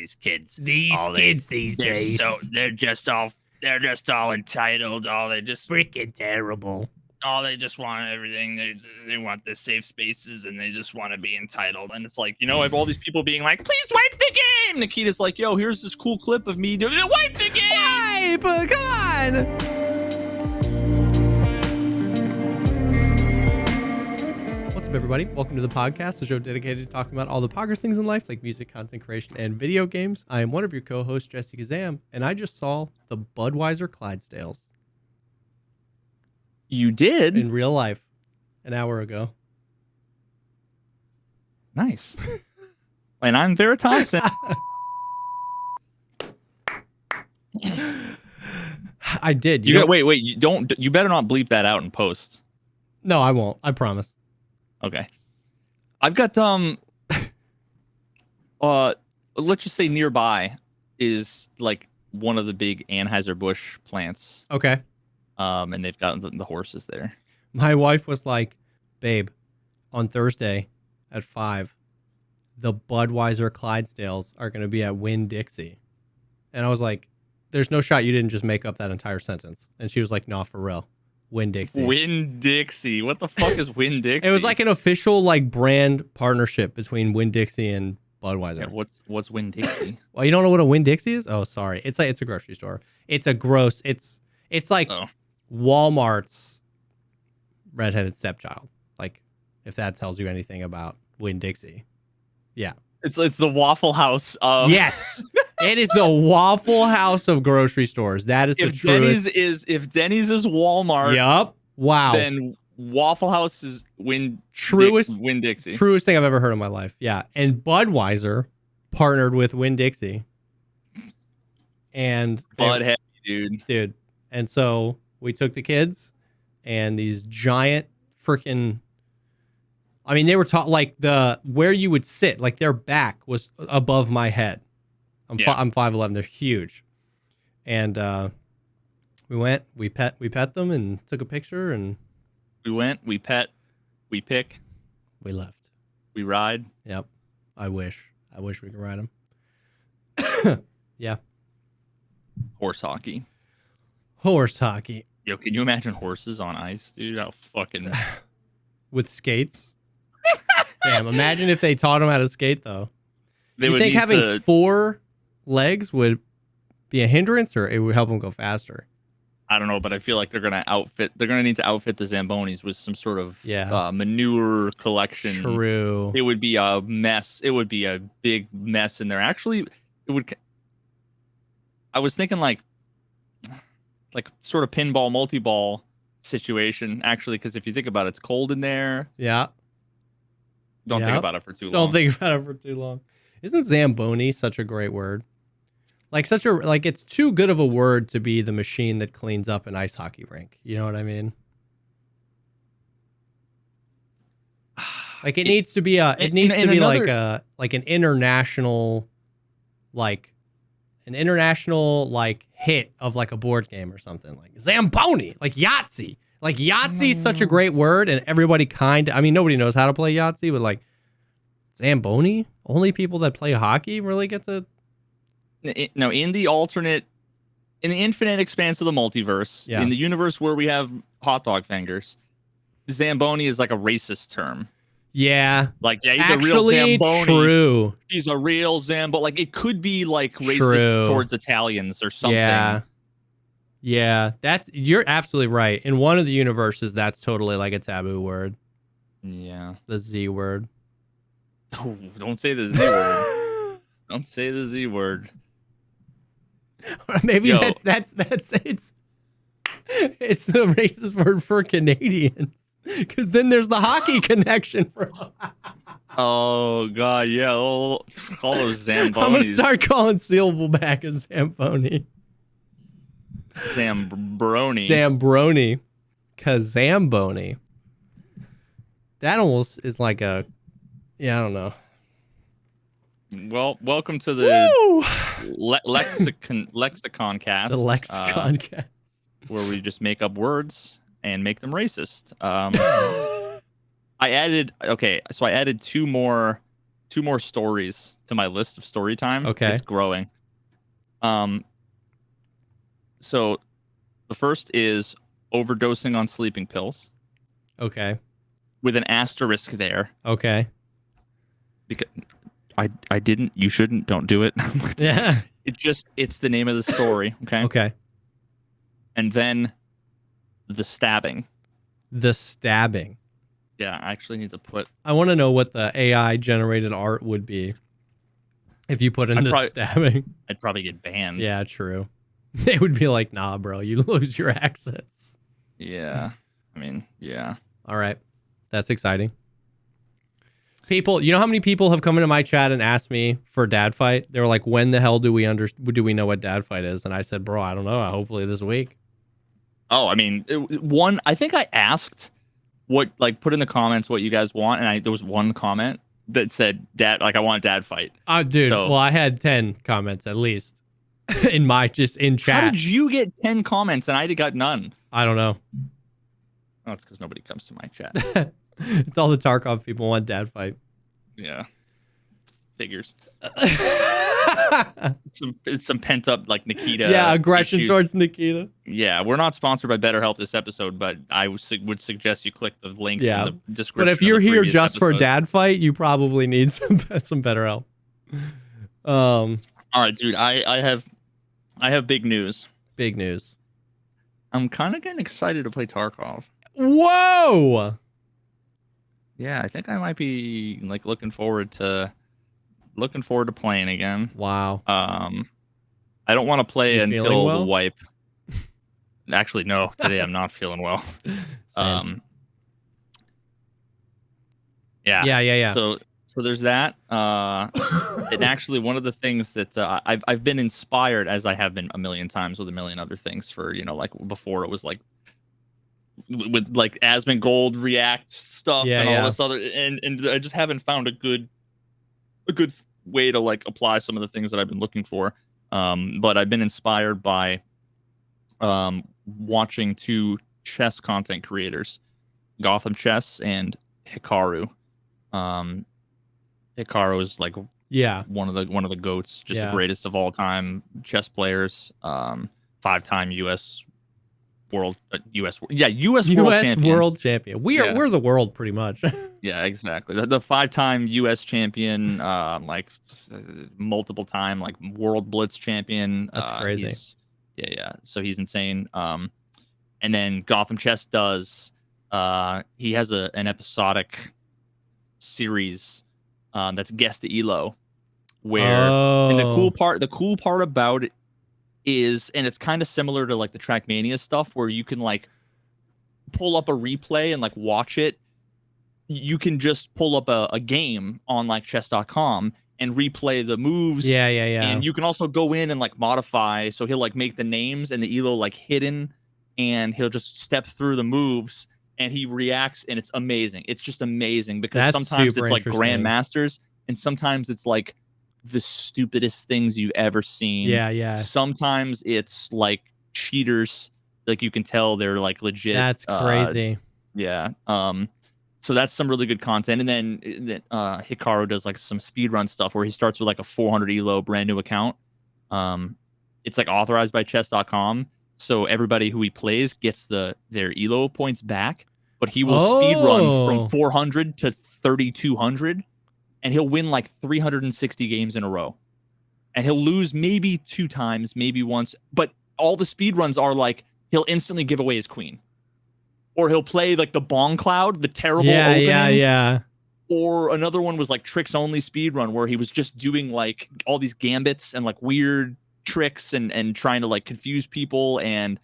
these kids. These kids these days. They're just all entitled. They just freaking terrible. They just want everything. They want the safe spaces, and they just want to be entitled. And it's like, I have all these people being like, please wipe the game. Nikita's like, yo, here's this cool clip of me doing wipe the game. Wipe, come on. What's up, everybody? Welcome to the podcast, a show dedicated to talking about all the poggers things in life, like music, content creation, and video games. I am one of your co-hosts, JesseKazam, and I just saw the Budweiser Clydesdales. You did? In real life, an hour ago. Nice. And I'm Veritas. I did. Wait. You better not bleep that out in post. No, I won't. I promise. Okay. I've got let's just say nearby is like one of the big Anheuser-Busch plants. Okay. And they've got the horses there. My wife was like, babe, on Thursday at 5, the Budweiser Clydesdales are going to be at Winn-Dixie. And I was like, there's no shot you didn't just make up that entire sentence. And she was like, no, for real. Winn-Dixie. Winn-Dixie. What the fuck is Winn-Dixie? It was like an official like brand partnership between Winn-Dixie and Budweiser. Yeah, what's Winn-Dixie? Well, you don't know what a Winn-Dixie is? Oh, sorry. It's a grocery store. It's like Walmart's redheaded stepchild. Like, if that tells you anything about Winn-Dixie. Yeah. It's the Waffle House of... Yes. It is the Waffle House of grocery stores. That is the truest. If Denny's is Walmart. Yup. Wow. Then Waffle House is Winn-Dixie. Truest thing I've ever heard in my life. Yeah. And Budweiser partnered with Winn-Dixie. And Bud heavy, dude. And so we took the kids and these giant freaking, I mean, they were taught like where you would sit, like their back was above my head. I'm 5'11". They're huge. And we pet them and took a picture, and we pet, we pick, we left. We ride. Yep. I wish we could ride them. Yeah. Horse hockey. Yo, can you imagine horses on ice, dude? How fucking... With skates? Damn, imagine if they taught them how to skate, though. You think having 4 legs would be a hindrance, or it would help them go faster? I don't know, but I feel like they're gonna need to outfit the Zambonis with some sort of manure collection. True. It would be a mess. It would be a big mess in there. Actually, it would... I was thinking like sort of pinball, multi-ball situation, actually, because if you think about it, it's cold in there. Yeah. Don't think about it for too long. Don't think about it for too long. Isn't Zamboni such a great word? Like it's too good of a word to be the machine that cleans up an ice hockey rink. You know what I mean? Like it needs to be an international hit of like a board game or something, like Zamboni, like Yahtzee. Like Yahtzee is such a great word, and everybody nobody knows how to play Yahtzee, but like Zamboni, only people that play hockey really get to. No, in the infinite expanse of the multiverse, in the universe where we have hot dog fingers, Zamboni is like a racist term. Yeah. Like, yeah, he's a real Zamboni. True. He's a real Zamboni. Like, it could be like racist towards Italians or something. Yeah. Yeah. You're absolutely right. In one of the universes, that's totally like a taboo word. Yeah. The Z word. Oh, don't say the Z word. Don't say the Z word. Maybe it's the racist word for Canadians. Because then there's the hockey connection. Oh, God, yeah. All those Zambonis. I'm going to start calling Silverback a Zamboni. Zambroni. Kazamboni. That almost is like a... Yeah, I don't know. Well, welcome to the lexicon cast. The lexicon cast. Where we just make up words and make them racist. I added 2 more two more stories to my list of story time. Okay. It's growing. So the first is overdosing on sleeping pills Okay. with an asterisk there. Okay. Because I didn't, you shouldn't, don't do it. Yeah. It's the name of the story. Okay. Okay. And then the stabbing. The stabbing. Yeah, I actually need to put. I want to know what the AI generated art would be if you put in the stabbing. I'd probably get banned. Yeah, true. They would be like, nah, bro, you lose your access. Yeah. I mean, yeah. All right. That's exciting. People, you know how many people have come into my chat and asked me for dad fight? They were like, when the hell do we know what dad fight is? And I said, bro, I don't know. Hopefully this week. Oh, I mean, I think I asked what, like, put in the comments what you guys want, and there was one comment that said, "Dad, like, I want a dad fight." Dude, so, well, I had 10 comments at least in chat. How did you get 10 comments and I got none? I don't know. Oh, it's because nobody comes to my chat. It's all the Tarkov people want dad fight. Yeah. Figures. It's some pent up like Nikita. Yeah, aggression issues. towards Nikita. Yeah, we're not sponsored by BetterHelp this episode, but I would suggest you click the links in the description. But if you're here just for dad fight, you probably need some BetterHelp. All right, dude. I have big news. Big news. I'm kind of getting excited to play Tarkov. Whoa! Yeah, I think I might be like looking forward to playing again. Wow. I don't want to play until the wipe. Actually, no. Today I'm not feeling well. Yeah. So there's that. And actually, one of the things that I've been inspired, as I have been a million times with a million other things, for like before it was like with like Asmongold React stuff and all this other, and I just haven't found a good way to like apply some of the things that I've been looking for. But I've been inspired by watching two chess content creators, Gotham Chess and Hikaru. Hikaru is like one of the goats, just the greatest of all time chess players. 5-time U.S. world champion. We're the world pretty much. Yeah, exactly. The 5-time U.S. champion, like multiple time like world blitz champion. That's crazy. So he's insane. And then Gotham Chess does. He has an episodic series that's Guess the Elo, where and the cool part about it is, and it's kind of similar to like the Trackmania stuff, where you can like pull up a replay and like watch it. You can just pull up a game on like chess.com and replay the moves. Yeah. And you can also go in and like modify. So he'll like make the names and the elo like hidden, and he'll just step through the moves and he reacts, and it's amazing. It's just amazing because sometimes it's like grandmasters, and sometimes it's like the stupidest things you've ever seen. Yeah. Sometimes it's like cheaters, like you can tell they're like legit. That's crazy. So that's some really good content. And then Hikaru does like some speedrun stuff where he starts with like a 400 elo brand new account. It's like authorized by chess.com. So everybody who he plays gets their elo points back, but he will speedrun from 400 to 3,200, and he'll win like 360 games in a row. And he'll lose maybe 2 times, maybe once, but all the speedruns are like he'll instantly give away his queen. Or he'll play like the Bong Cloud, the terrible opening. Yeah. Or another one was like tricks only speedrun, where he was just doing like all these gambits and like weird tricks and trying to like confuse people, and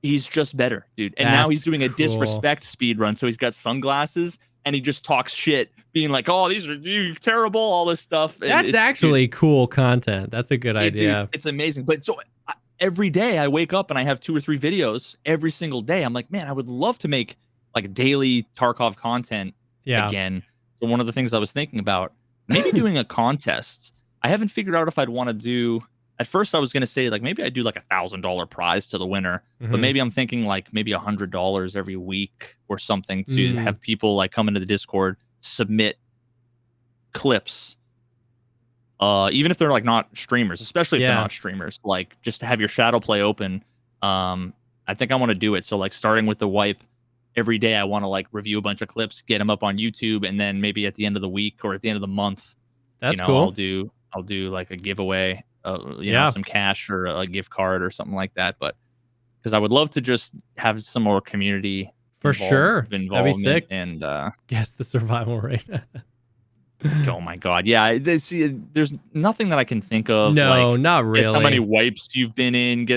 he's just better, dude. And now he's doing a disrespect speedrun, so he's got sunglasses and he just talks shit, being like, "Oh, these are terrible," all this stuff. That's actually cool content. That's a good idea. Dude, it's amazing. But so every day I wake up and I have 2 or 3 videos every single day. I'm like, man, I would love to make like daily Tarkov content again. So one of the things I was thinking about, maybe doing a contest. I haven't figured out if I'd want to do. At first, I was going to say like maybe I'd do like $1,000 prize to the winner, but maybe I'm thinking like maybe $100 every week or something to have people like come into the Discord, submit clips, even if they're like not streamers, especially if they're Yeah. not streamers, like just to have your shadow play open. I think I want to do it. So like starting with the wipe every day, I want to like review a bunch of clips, get them up on YouTube, and then maybe at the end of the week or at the end of the month, That's cool. I'll do like a giveaway, you Yeah. know, some cash or a gift card or something like that. But because I would love to just have some more community For sure. That'd be involvement sick. and Guess the survival rate. oh my god, yeah. There's nothing that I can think of. No, like, not really. guess how many wipes you've been in?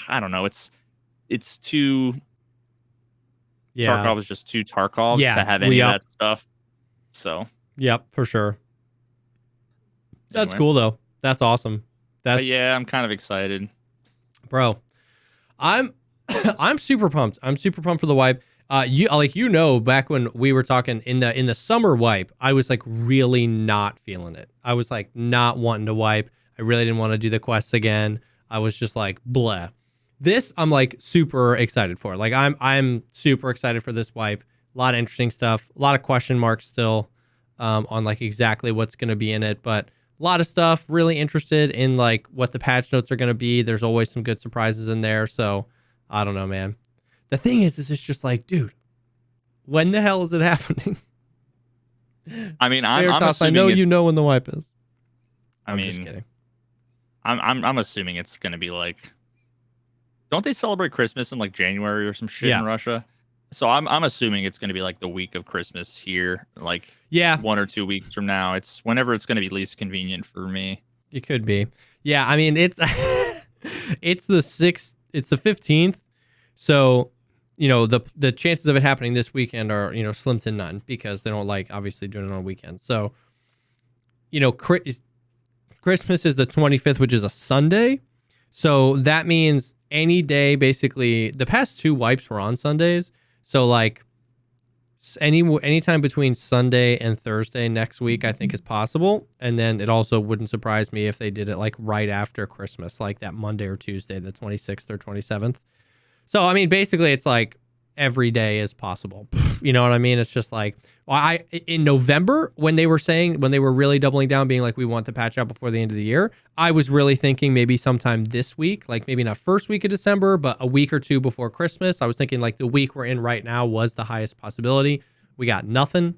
I don't know. It's too. Yeah. Tarkov is just too Tarkov Yeah, to have any of that stuff. So. Yep, for sure. That's Anyway. cool though. That's awesome. But yeah, I'm kind of excited, bro. I'm super pumped. I'm super pumped for the wipe. You know, back when we were talking in the summer wipe, I was like really not feeling it. I was like not wanting to wipe. I really didn't want to do the quests again. I was just like bleh. This I'm like super excited for. Like I'm super excited for this wipe. A lot of interesting stuff. A lot of question marks still on like exactly what's going to be in it, but a lot of stuff. Really interested in like what the patch notes are going to be. There's always some good surprises in there. So I don't know, man. The thing is it's just like, dude, when the hell is it happening? I mean, I'm Veritas, I know you know when the wipe is. I'm just kidding. I'm assuming it's gonna be like, don't they celebrate Christmas in like January or some shit in Russia? So I'm assuming it's gonna be like the week of Christmas here, like 1 or 2 weeks from now. It's whenever it's gonna be least convenient for me. It could be. Yeah, I mean it's it's the 6th, it's the 15th. So, you know, the chances of it happening this weekend are, you know, slim to none because they don't like obviously doing it on weekends. So, you know, Christmas is the 25th, which is a Sunday. So that means any day, basically, the past 2 wipes were on Sundays. So like anytime between Sunday and Thursday next week, I think is possible. And then it also wouldn't surprise me if they did it like right after Christmas, like that Monday or Tuesday, the 26th or 27th. So, I mean, basically it's like every day is possible. You know what I mean? It's just like, well, in November, when they were really doubling down, being like, we want to patch out before the end of the year, I was really thinking maybe sometime this week, like maybe not first week of December, but a week or 2 before Christmas. I was thinking like the week we're in right now was the highest possibility. We got nothing.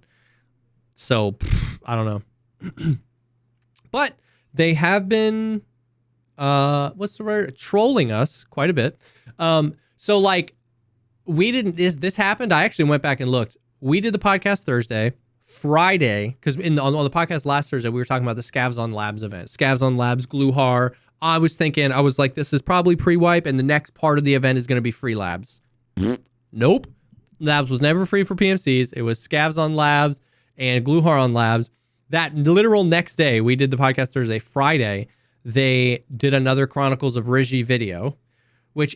So, I don't know. But they have been, what's the word? Trolling us quite a bit. So like, this happened. I actually went back and looked. We did the podcast Thursday, Friday, because on the podcast last Thursday, we were talking about the Scavs on Labs event. Scavs on Labs, Gluhar. I was like, this is probably pre-wipe, and the next part of the event is going to be free labs. Nope. Labs was never free for PMCs. It was Scavs on Labs and Gluhar on Labs. That literal next day, we did the podcast Thursday. Friday, they did another Chronicles of Rigi video, which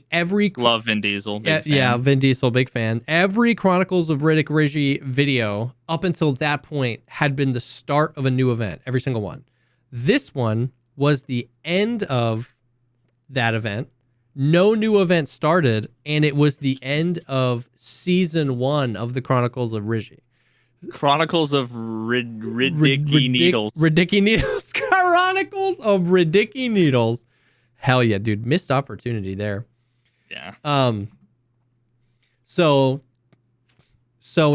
love Vin Diesel. Vin Diesel, big fan. Every Chronicles of Rigi video up until that point had been the start of a new event. Every single one. This one was the end of that event. No new event started, and it was the end of season 1 of the Chronicles of Rigi. Chronicles of Ridicky Needles. Ridicky Needles. Chronicles of Ridicky Needles. Hell yeah, dude. Missed opportunity there. Yeah. So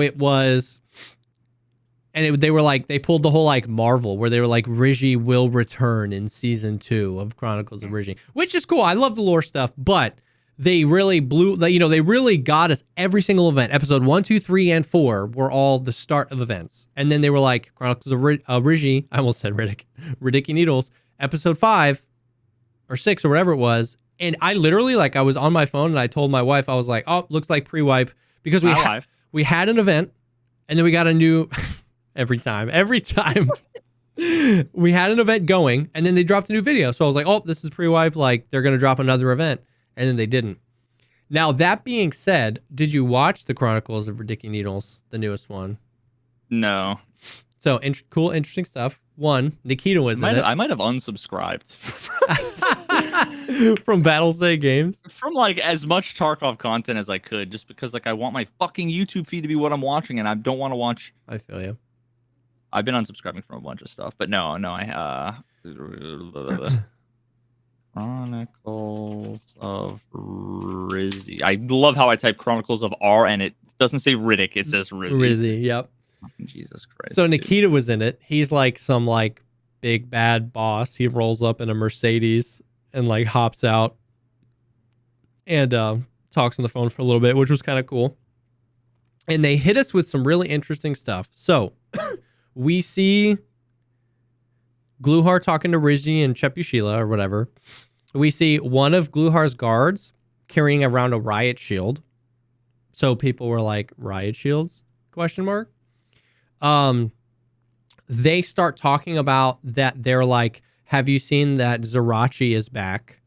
it was, and they were like, they pulled the whole like Marvel where they were like, Rigi will return in season 2 of Chronicles of Rigi, which is cool. I love the lore stuff, but they really they really got us every single event. Episode 1, 2, 3, and 4 were all the start of events. And then they were like, Chronicles of Rigi, I almost said Ridicky Needles, episode 5 or 6 or whatever it was. And I literally, like, I was on my phone and I told my wife, I was like, oh, looks like pre-wipe, because we had an event and then we got a new every time we had an event going and then they dropped a new video. So I was like, oh, this is pre-wipe. Like, they're going to drop another event. And then they didn't. Now, that being said, did you watch the Chronicles of Ridicky Needles, the newest one? No. So, cool, interesting stuff. One, Nikita was in it. I might have unsubscribed from Battlestate Games. From like as much Tarkov content as I could, just because like I want my fucking YouTube feed to be what I'm watching, and I don't want to watch. I feel you. I've been unsubscribing from a bunch of stuff, but no, I Chronicles of Rizzy. I love how I type Chronicles of R and it doesn't say Riddick, it says Rizzy. Rizzy, yep. Jesus Christ. So Nikita was in it. He's like some like big bad boss. He rolls up in a Mercedes and like hops out and talks on the phone for a little bit, which was kind of cool. And they hit us with some really interesting stuff. So we see Gluhar talking to Rizzy and Chepushila or whatever. We see one of Gluhar's guards carrying around a riot shield. So people were like, riot shields? ? They start talking about that. They're like, have you seen that Zerachi is back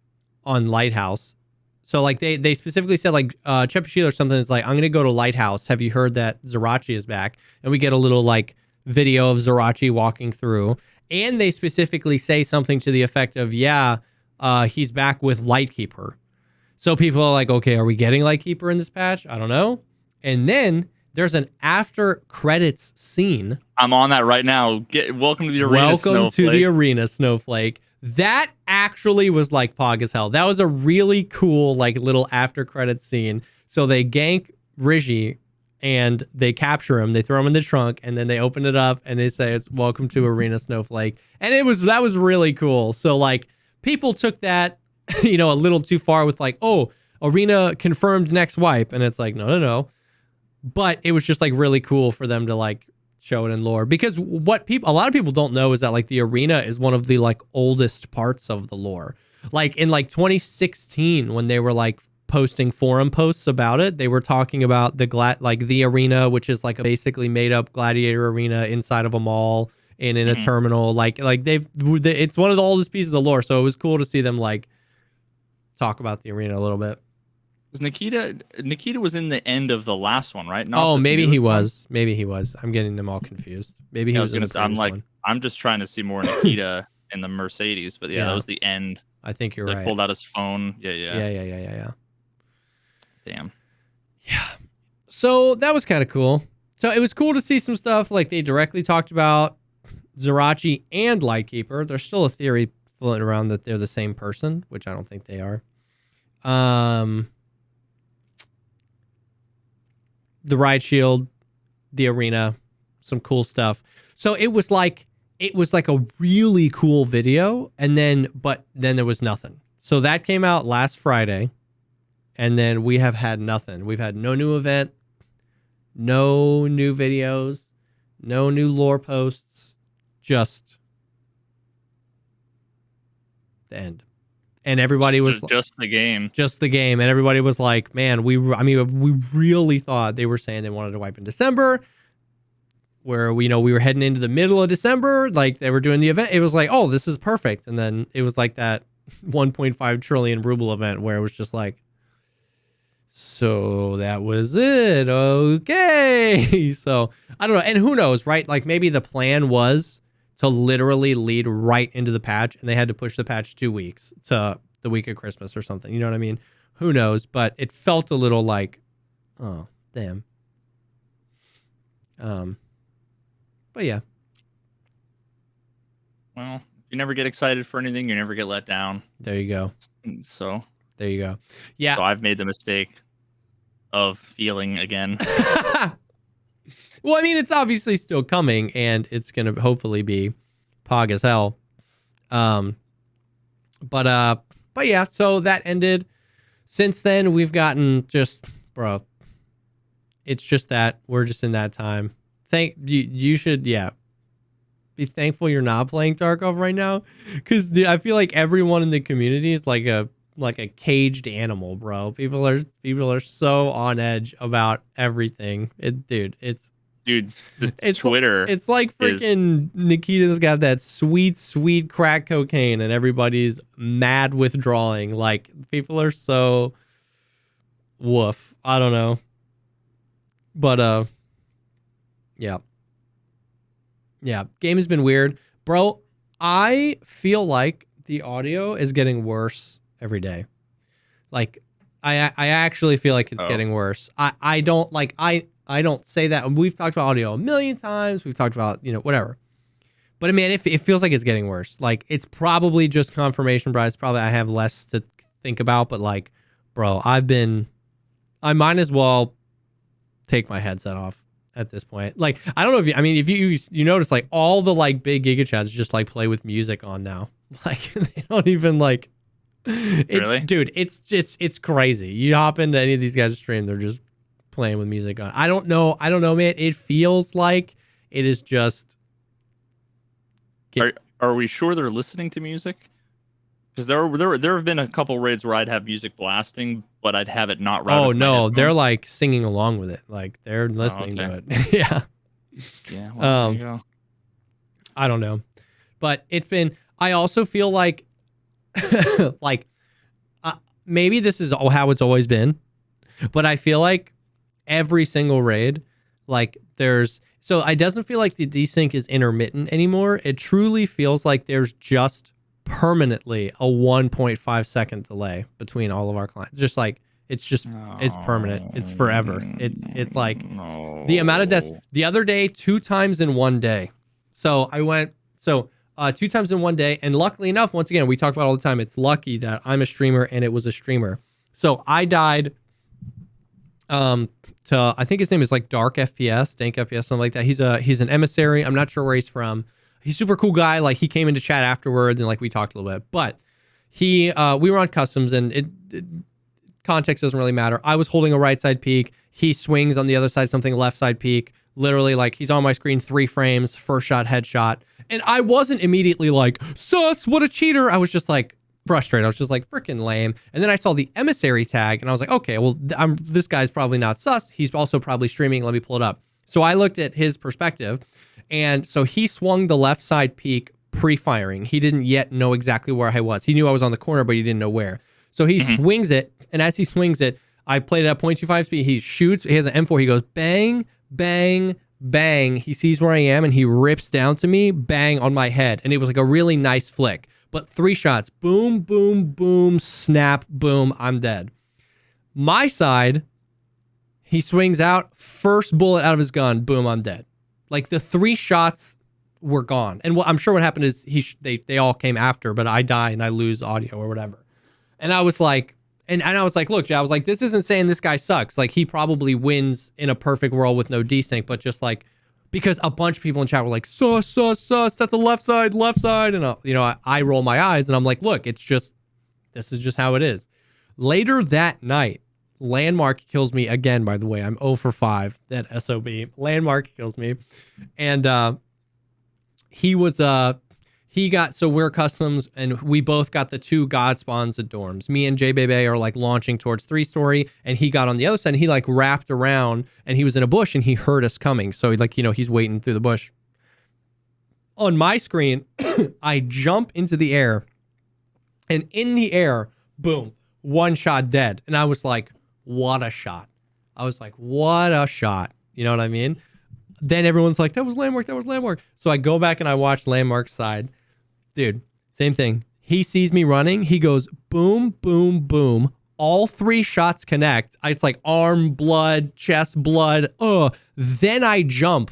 on Lighthouse? So like they specifically said like Chepushila or something is like, I'm going to go to Lighthouse. Have you heard that Zerachi is back? And we get a little like video of Zerachi walking through. And they specifically say something to the effect of, he's back with Lightkeeper. So people are like, okay, are we getting Lightkeeper in this patch? I don't know. And then there's an after credits scene. I'm on that right now. Welcome to the arena. Welcome to the arena, Snowflake. That actually was like Pog as hell. That was a really cool like little after credits scene. So they gank Rizzy and they capture him. They throw him in the trunk and then they open it up and they say it's welcome to Arena Snowflake. And that was really cool. So like people took that, a little too far with like, oh, Arena confirmed next wipe. And it's like, no. But it was just like really cool for them to like show it in lore, because a lot of people don't know is that like the arena is one of the like oldest parts of the lore. Like in like 2016 when they were like posting forum posts about it, they were talking about the arena, which is like a basically made up gladiator arena inside of a mall and in a terminal. It's one of the oldest pieces of lore. So it was cool to see them like talk about the arena a little bit. Nikita was in the end of the last one, right? Maybe he was. Maybe he was. I'm getting them all confused. Maybe he was in the previous one. I'm just trying to see more Nikita in the Mercedes, but that was the end. I think you're right. He pulled out his phone. Yeah. Damn. Yeah. So that was kind of cool. So it was cool to see some stuff like they directly talked about Zerachi and Lightkeeper. There's still a theory floating around that they're the same person, which I don't think they are. The riot shield, the arena, some cool stuff. So it was like a really cool video, but then there was nothing. So that came out last Friday, and then we have had nothing. We've had no new event, no new videos, no new lore posts, just the end. And everybody was just the game. And everybody was like, man, we really thought they were saying they wanted to wipe in December, where we were heading into the middle of December, like they were doing the event. It was like, oh, this is perfect. And then it was like that 1.5 trillion ruble event where it was just like, so that was it. Okay. So I don't know. And who knows, right? Like maybe the plan was to literally lead right into the patch, and they had to push the patch 2 weeks to the week of Christmas or something. You know what I mean? Who knows? But it felt a little like, oh, damn. But yeah. Well, if you never get excited for anything, you never get let down. There you go. So there you go. Yeah. So I've made the mistake of feeling again. Well, I mean, it's obviously still coming, and it's going to hopefully be Pog as hell. But yeah, so that ended. Since then, we've gotten just, bro, it's just that we're just in that time. You should, be thankful you're not playing Tarkov right now, because I feel like everyone in the community is like a caged animal, bro. People are so on edge about everything. It's Twitter. It's like freaking Nikita's got that sweet crack cocaine, and everybody's mad withdrawing. Like people are so woof. I don't know, but yeah. Game has been weird, bro. I feel like the audio is getting worse every day. Like I actually feel like it's getting worse. I don't like I don't say that. We've talked about audio a million times. We've talked about, whatever. But man, it feels like it's getting worse. Like, it's probably just confirmation bias. Probably I have less to think about, but like, bro, I might as well take my headset off at this point. Like, I don't know if you notice, like, all the like big Giga Chats just like play with music on now. Like, they don't even like, Really? Dude, it's crazy. You hop into any of these guys' stream, they're just playing with music on. I don't know, man. It feels like it is just. Are we sure they're listening to music? Because there have been a couple raids where I'd have music blasting, but I'd have it not routed. Oh to my no, headphones. they're like singing along with it. Like, they're listening to it. Yeah. Yeah. Well, there you go. I don't know, but it's been. I also feel like, maybe this is how it's always been, but I feel like every single raid, like, so it doesn't feel like the desync is intermittent anymore. It truly feels like there's just permanently a 1.5 second delay between all of our clients. Just like, it's permanent. It's forever. It's like the amount of deaths the other day, 2 times in one day. So I went, 2 times in one day. And luckily enough, once again, we talk about all the time, it's lucky that I'm a streamer and it was a streamer. So I died to, I think his name is like Dank FPS, something like that. He's an emissary. I'm not sure where he's from. He's a super cool guy. Like, he came into chat afterwards and like we talked a little bit. But we were on customs, and context doesn't really matter. I was holding a right side peak. He swings on the other side, something left side peak. Literally, like, he's on my screen 3 frames, first shot, headshot. And I wasn't immediately like, sus, what a cheater. I was just like frustrated. I was just like, freaking lame. And then I saw the emissary tag and I was like, okay, well, this guy's probably not sus. He's also probably streaming. Let me pull it up. So I looked at his perspective. And so he swung the left side peak pre-firing. He didn't yet know exactly where I was. He knew I was on the corner, but he didn't know where. So he swings it. And as he swings it, I played it at 0.25 speed. He shoots. He has an M4. He goes bang, bang, bang. He sees where I am and he rips down to me, bang, on my head. And it was like a really nice flick. But 3 shots, boom, boom, boom, snap, boom, I'm dead. My side, he swings out, first bullet out of his gun, boom, I'm dead. Like, the 3 shots were gone. And I'm sure what happened is they all came after, but I die and I lose audio or whatever. And I was like, and I was like, look, I was like, this isn't saying this guy sucks. Like, he probably wins in a perfect world with no desync, but just like, because a bunch of people in chat were like, sus, sus, sus, that's a left side. And, I roll my eyes and I'm like, look, this is just how it is. Later that night, Landmark kills me again, by the way. I'm 0 for 5, that SOB. Landmark kills me. And so we're customs and we both got the 2 god spawns at dorms. Me and J Bebe are like launching towards 3-story, and he got on the other side and he like wrapped around and he was in a bush and he heard us coming. So like, he's waiting through the bush. On my screen, I jump into the air, and in the air, boom, 1 shot dead. And I was like, what a shot. You know what I mean? Then everyone's like, that was Landmark. So I go back and I watch Landmark's side. Dude, same thing. He sees me running. He goes, boom, boom, boom. All 3 shots connect. It's like arm blood, chest blood. Then I jump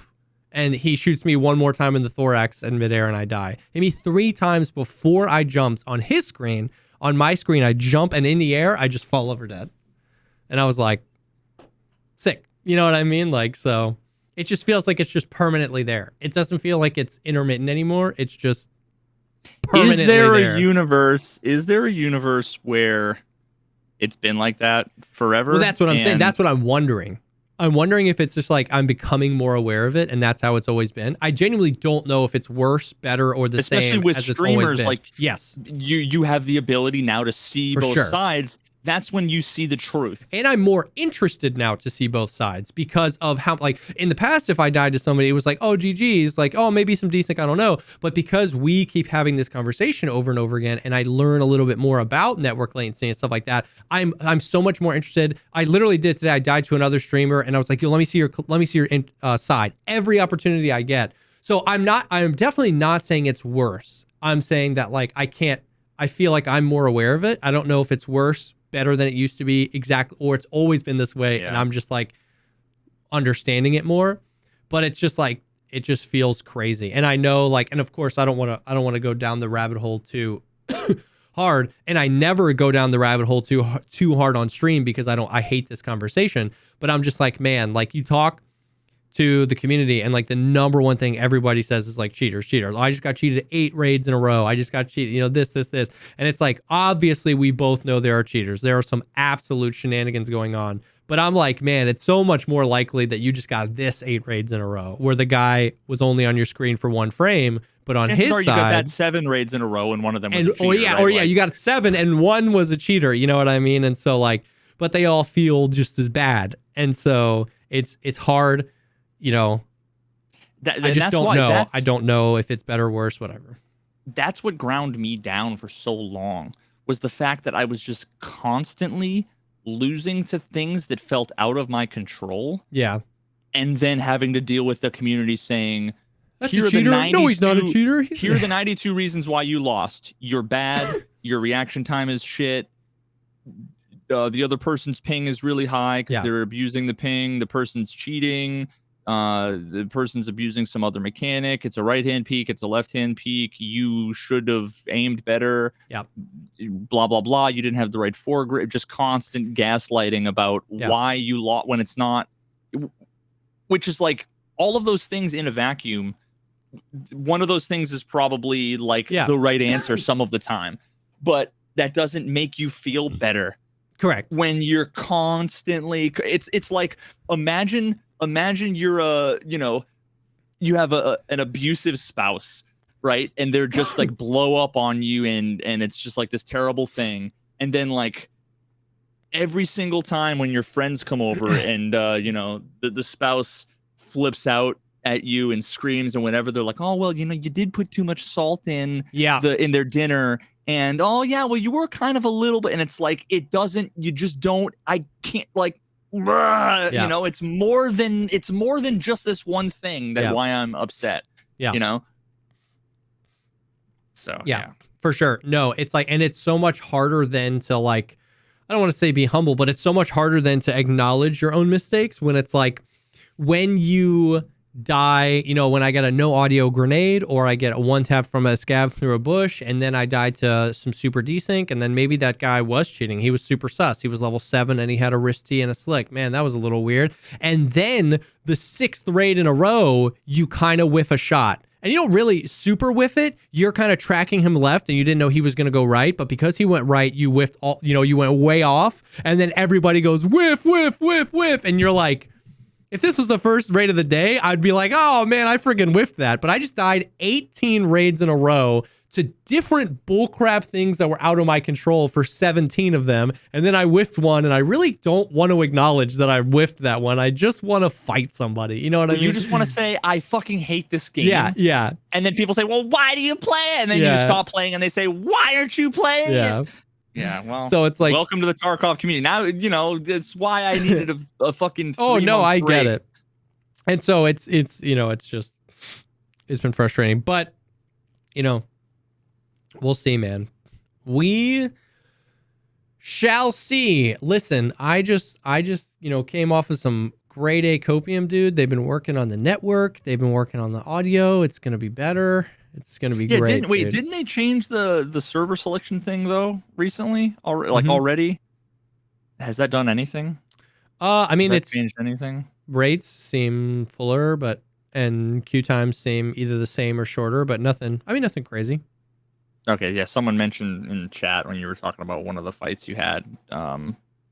and he shoots me 1 more time in the thorax in midair and I die. Hit me 3 times before I jumped on his screen. On my screen, I jump, and in the air, I just fall over dead. And I was like, sick. You know what I mean? Like, so it just feels like it's just permanently there. It doesn't feel like it's intermittent anymore. It's just permanently there. Is there a universe where it's been like that forever? Well, that's what I'm saying. That's what I'm wondering. I'm wondering if it's just like I'm becoming more aware of it, and that's how it's always been. I genuinely don't know if it's worse, better, or the Especially same with as it's streamers, always been. like, yes, you have the ability now to see For both sure. sides. That's when you see the truth. And I'm more interested now to see both sides because of how, like, in the past, if I died to somebody, it was like, oh, GG's, like, oh, maybe some desync, I don't know. But because we keep having this conversation over and over again, and I learn a little bit more about network latency and stuff like that, I'm so much more interested. I literally did today. I died to another streamer, and I was like, yo, let me see your side. Every opportunity I get. So I'm definitely not saying it's worse. I'm saying that, like, I feel like I'm more aware of it. I don't know if it's worse, better than it used to be, exactly, or it's always been this way. Yeah. And I'm just like, understanding it more. But it's just like, it just feels crazy. And I know, like, and of course I don't want to go down the rabbit hole too hard. And I never go down the rabbit hole too hard on stream because I hate this conversation. But I'm just like, man, like, you talk to the community and like the number one thing everybody says is like cheaters. I just got cheated 8 raids in a row. I just got cheated, you know, this. And it's like, obviously we both know there are cheaters. There are some absolute shenanigans going on. But I'm like, man, it's so much more likely that you just got this 8 raids in a row where the guy was only on your screen for 1 frame, but on his side, you got that 7 raids in a row and one of them was a cheater. Or yeah, you got 7 and 1 was a cheater. You know what I mean? And so like, but they all feel just as bad. And so it's hard, you know. I just don't know. I don't know if it's better or worse, whatever. That's what ground me down for so long, was the fact that I was just constantly losing to things that felt out of my control. Yeah. And then having to deal with the community saying, that's a cheater. No, he's not a cheater. Here are the 92 reasons why you lost. You're bad. Your reaction time is shit. The other person's ping is really high because they're abusing the ping. The person's cheating. The person's abusing some other mechanic. It's a right-hand peek. It's a left-hand peek. You should have aimed better. Yep. Blah, blah, blah. You didn't have the right foregrip. Just constant gaslighting about why you lost when it's not. Which is like all of those things in a vacuum. One of those things is probably like the right answer some of the time. But that doesn't make you feel better. Correct. When you're constantly, it's like, imagine you're you have an abusive spouse, right? And they're just like blow up on you and it's just like this terrible thing. And then like every single time when your friends come over and the spouse flips out at you and screams, and whenever they're like, oh well, you did put too much salt in their dinner. And oh yeah, well you were kind of a little bit, and it's like I can't like, it's more than just this one thing that why I'm upset. So yeah, for sure. No, it's like, and it's so much harder than to like, I don't want to say be humble, but it's so much harder than to acknowledge your own mistakes when it's like, when you die, when I get a no audio grenade or I get a 1-tap from a scav through a bush and then I die to some super desync, and then maybe that guy was cheating. He was super sus. He was level 7 and he had a wrist T and a slick. Man, that was a little weird. And then the 6th raid in a row, you kind of whiff a shot. And you don't really super whiff it. You're kind of tracking him left and you didn't know he was going to go right. But because he went right, you whiffed all, you went way off. And then everybody goes whiff, whiff, whiff, whiff. And you're like, if this was the first raid of the day, I'd be like, oh man, I friggin' whiffed that. But I just died 18 raids in a row to different bullcrap things that were out of my control for 17 of them. And then I whiffed one, and I really don't want to acknowledge that I whiffed that one. I just want to fight somebody. You know what I mean? You just want to say, I fucking hate this game. Yeah. And then people say, well, why do you play it? And then you stop playing and they say, why aren't you playing it? Yeah, well, so it's like, welcome to the Tarkov community. Now, it's why I needed a fucking 3 oh no, I break. get it. And so it's it's been frustrating, but we'll see, man. We shall see. Listen, I just came off of some grade A copium, dude. They've been working on the network. They've been working on the audio. It's going to be better. It's going to be great. Didn't they change the server selection thing though recently? Already? Has that done anything? I mean, it's changed anything. Rates seem fuller, and queue times seem either the same or shorter, but nothing crazy. Okay, yeah. Someone mentioned in chat when you were talking about one of the fights you had.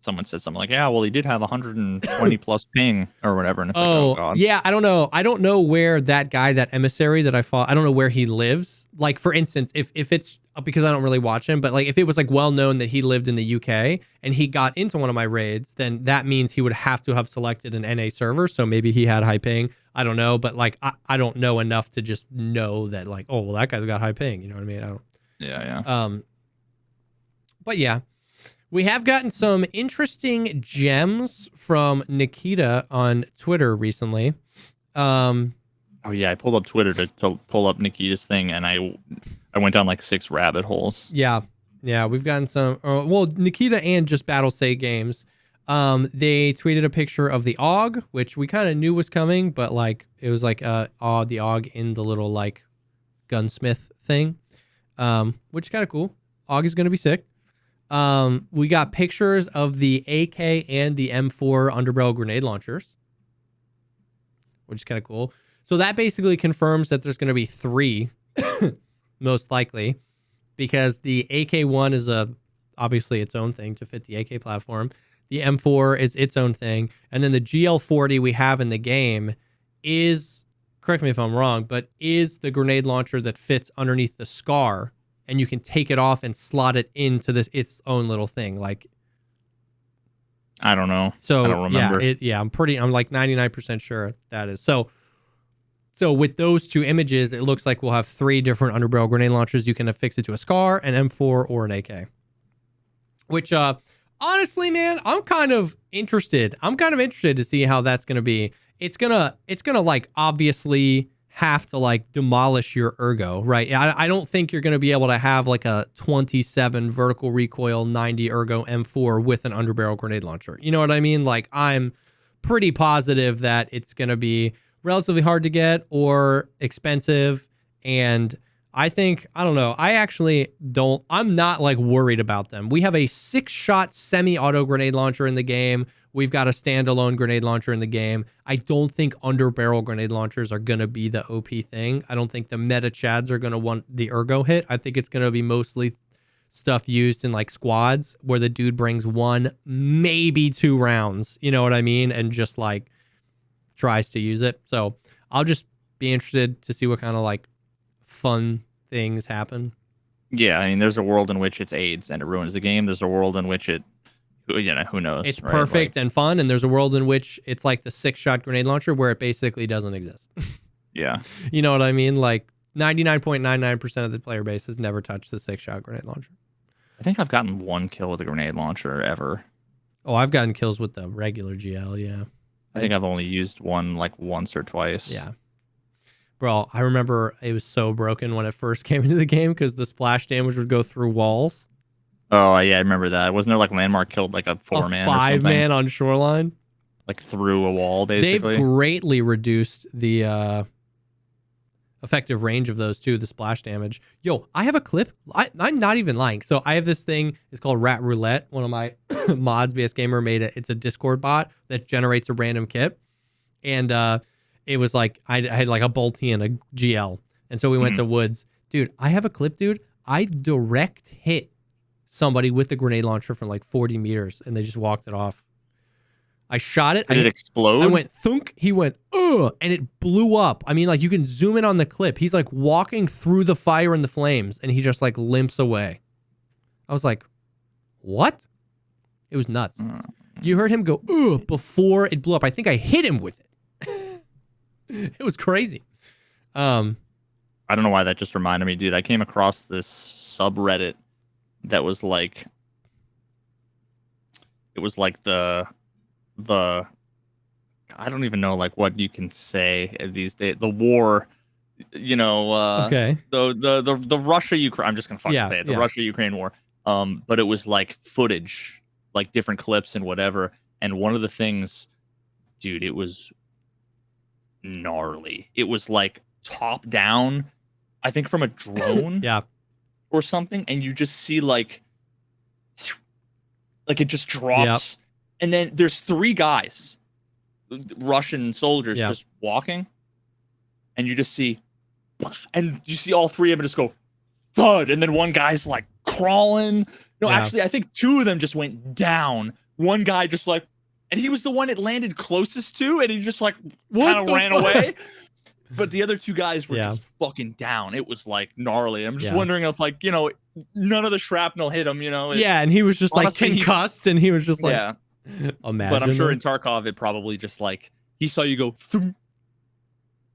Someone said something like, yeah, well, he did have 120 plus ping or whatever. And it's like, oh God. Yeah, I don't know. I don't know where that guy, that emissary that I fought, I don't know where he lives. Like, for instance, if it's, because I don't really watch him, but like if it was like well known that he lived in the UK and he got into one of my raids, then that means he would have to have selected an NA server. So maybe he had high ping. I don't know. But like, I don't know enough to just know that like, oh, well, that guy's got high ping. You know what I mean? I don't. Yeah. But yeah. We have gotten some interesting gems from Nikita on Twitter recently. Oh yeah, I pulled up Twitter to pull up Nikita's thing, and I went down like 6 rabbit holes. Yeah, we've gotten some. Well, Nikita and just Battle Say Games They tweeted a picture of the AUG, which we kind of knew was coming, but like it was like the AUG in the little like gunsmith thing, which is kind of cool. AUG is going to be sick. We got pictures of the AK and the M4 underbarrel grenade launchers, which is kind of cool. So that basically confirms that there's going to be 3, most likely, because the AK-1 is obviously its own thing to fit the AK platform. The M4 is its own thing. And then the GL40 we have in the game is, correct me if I'm wrong, but is the grenade launcher that fits underneath the SCAR, and you can take it off and slot it into its own little thing. Like, I don't know. So I don't remember. I'm like 99% sure that is. So with those 2 images, it looks like we'll have 3 different underbarrel grenade launchers. You can affix it to a SCAR, an M4, or an AK. Which, honestly, man, I'm kind of interested. To see how that's going to be. It's gonna like obviously have to like demolish your ergo, right? I don't think you're going to be able to have like a 27 vertical recoil 90 ergo M4 with an underbarrel grenade launcher. You know what I mean? Like, I'm pretty positive that it's going to be relatively hard to get or expensive. And I don't know. I'm not like worried about them. We have a 6-shot semi-auto grenade launcher in the game. We've got a standalone grenade launcher in the game. I don't think underbarrel grenade launchers are going to be the OP thing. I don't think the meta chads are going to want the ergo hit. I think it's going to be mostly stuff used in like squads where the dude brings 1, maybe 2 rounds. You know what I mean? And just like tries to use it. So I'll just be interested to see what kind of like fun things happen. Yeah, I mean, there's a world in which it's AIDS and it ruins the game. There's a world in which who knows? It's right? Perfect and fun, and there's a world in which it's like the 6-shot grenade launcher where it basically doesn't exist. Yeah. You know what I mean? Like 99.99% of the player base has never touched the 6-shot grenade launcher. I think I've gotten 1 kill with a grenade launcher ever. Oh, I've gotten kills with the regular GL, yeah. I think I've only used one like once or twice. Yeah. Bro, I remember it was so broken when it first came into the game because the splash damage would go through walls. Oh, yeah, I remember that. Wasn't there like Landmark killed like a 4-man or something? 5-man on Shoreline? Like through a wall, basically? They've greatly reduced the effective range of those too, the splash damage. Yo, I have a clip. I'm not even lying. So I have this thing. It's called Rat Roulette. One of my mods, BS Gamer, made it. It's a Discord bot that generates a random kit. And it was like, I had like a bolty and a GL. And so we went to Woods. Dude, I have a clip, dude. I direct hit somebody with the grenade launcher from like 40 meters and they just walked it off. I shot it. Did it explode? I went thunk. He went, ugh, and it blew up. I mean, like you can zoom in on the clip. He's like walking through the fire and the flames and he just like limps away. I was like, what? It was nuts. You heard him go, ugh, before it blew up. I think I hit him with it. It was crazy. I don't know why that just reminded me, dude. I came across this subreddit that was like, it was like the I don't even know like what you can say these days. The war, you know. Okay. The Russia Ukraine. I'm just gonna fucking say it. The Russia Ukraine war. But it was like footage, like different clips and whatever. And one of the things, dude, it was gnarly. It was like top down, I think from a drone. Yeah. Or something, and you just see like it just drops, and then there's 3 guys, Russian soldiers, just walking, and you just see, and you see all 3 of them just go thud, and then one guy's like crawling. No, actually, I think 2 of them just went down. One guy just like, and he was the one it landed closest to, and he just like kind of ran away. But the other 2 guys were just fucking down. It was like gnarly. I'm just wondering if like, you know, none of the shrapnel hit him, you know. And he was just honestly, like concussed and he was just like, imagine. But I'm sure in Tarkov, it probably just like, he saw you go, thump,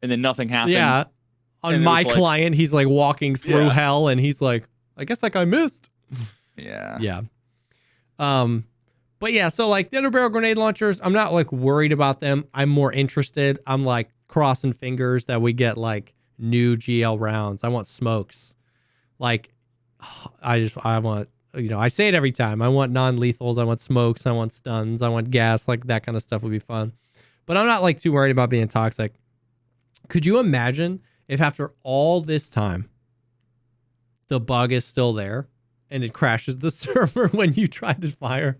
and then nothing happened. Yeah. On my client, he's like walking through hell and he's like, I guess like I missed. Yeah. Yeah. But yeah, so like the underbarrel grenade launchers, I'm not like worried about them. I'm more interested. I'm like crossing fingers that we get like new GL rounds. I want smokes. Like I want I say it every time. I want non-lethals. I want smokes. I want stuns. I want gas. Like that kind of stuff would be fun. But I'm not like too worried about being toxic. Could you imagine if after all this time, the bug is still there and it crashes the server when you try to fire?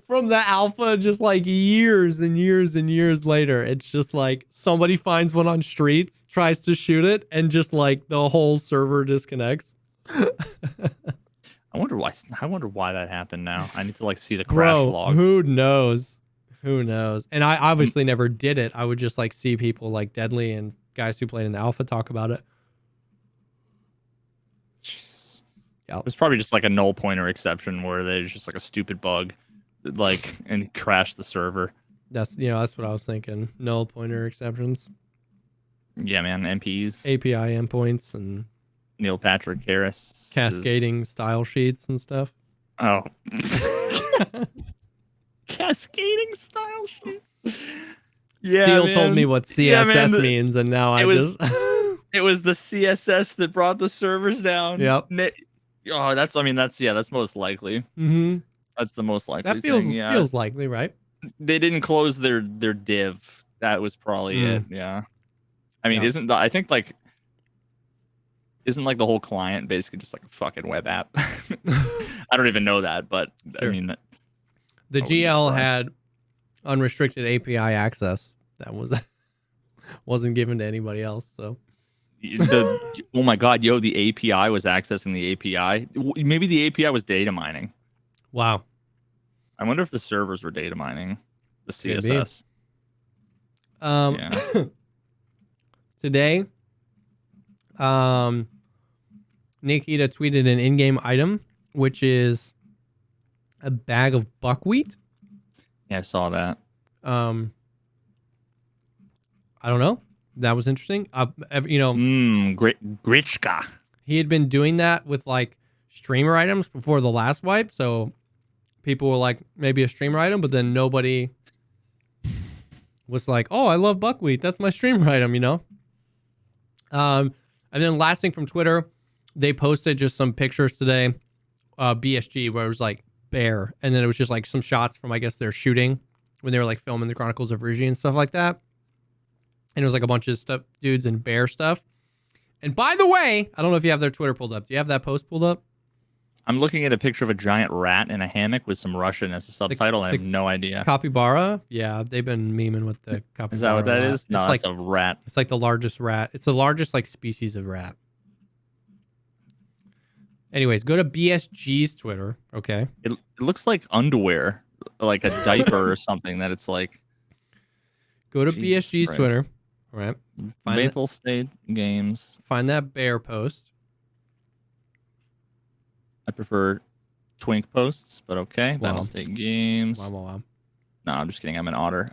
From the alpha, just like years and years and years later, it's just like somebody finds one on streets, tries to shoot it, and just like the whole server disconnects. I wonder why that happened now. I need to like see the crash log. Who knows? Who knows? And I obviously never did it. I would just like see people like Deadly and guys who played in the alpha talk about it. Yep. It was probably just like a null pointer exception where there's just like a stupid bug, like, and crashed the server. That's what I was thinking. Null pointer exceptions. Yeah, man. MPs, API endpoints, and Neil Patrick Harris cascading style sheets and stuff. Oh, cascading style sheets. Yeah, Seal told me what CSS means, and now it was the CSS that brought the servers down. Yep. Oh, that's most likely. Mm-hmm. That's the most likely. That feels likely, right? They didn't close their div. That was probably it. Yeah. I mean, isn't like the whole client basically just like a fucking web app? I don't even know that, but sure. I mean, the GL had unrestricted API access that wasn't given to anybody else. So. Oh my god, the API was accessing the API. Maybe the API was data mining. Wow. I wonder if the servers were data mining the CSS. Today, Nikita tweeted an in-game item, which is a bag of buckwheat. Yeah, I saw that. I don't know. That was interesting. Grichka. He had been doing that with like streamer items before the last wipe, so people were like, maybe a streamer item, but then nobody was like, oh, I love buckwheat. That's my streamer item, And then last thing from Twitter, they posted just some pictures today, BSG, where it was like bear, and then it was just like some shots from, I guess, their shooting when they were like filming the Chronicles of Ridge and stuff like that. And it was like a bunch of stuff, dudes in bear stuff. And by the way, I don't know if you have their Twitter pulled up. Do you have that post pulled up? I'm looking at a picture of a giant rat in a hammock with some Russian as a subtitle. I have no idea. Capybara? Yeah, they've been memeing with the capybara. Is that what that is? No, it's like a rat. It's like the largest rat. It's the largest like species of rat. Anyways, go to BSG's Twitter. Okay. It looks like underwear, like a diaper or something that it's like. Go to BSG's Twitter. All right. Faithful State Games. Find that bear post. I prefer twink posts, but okay. Wow. Battle State Games. Wow. No, I'm just kidding. I'm an otter.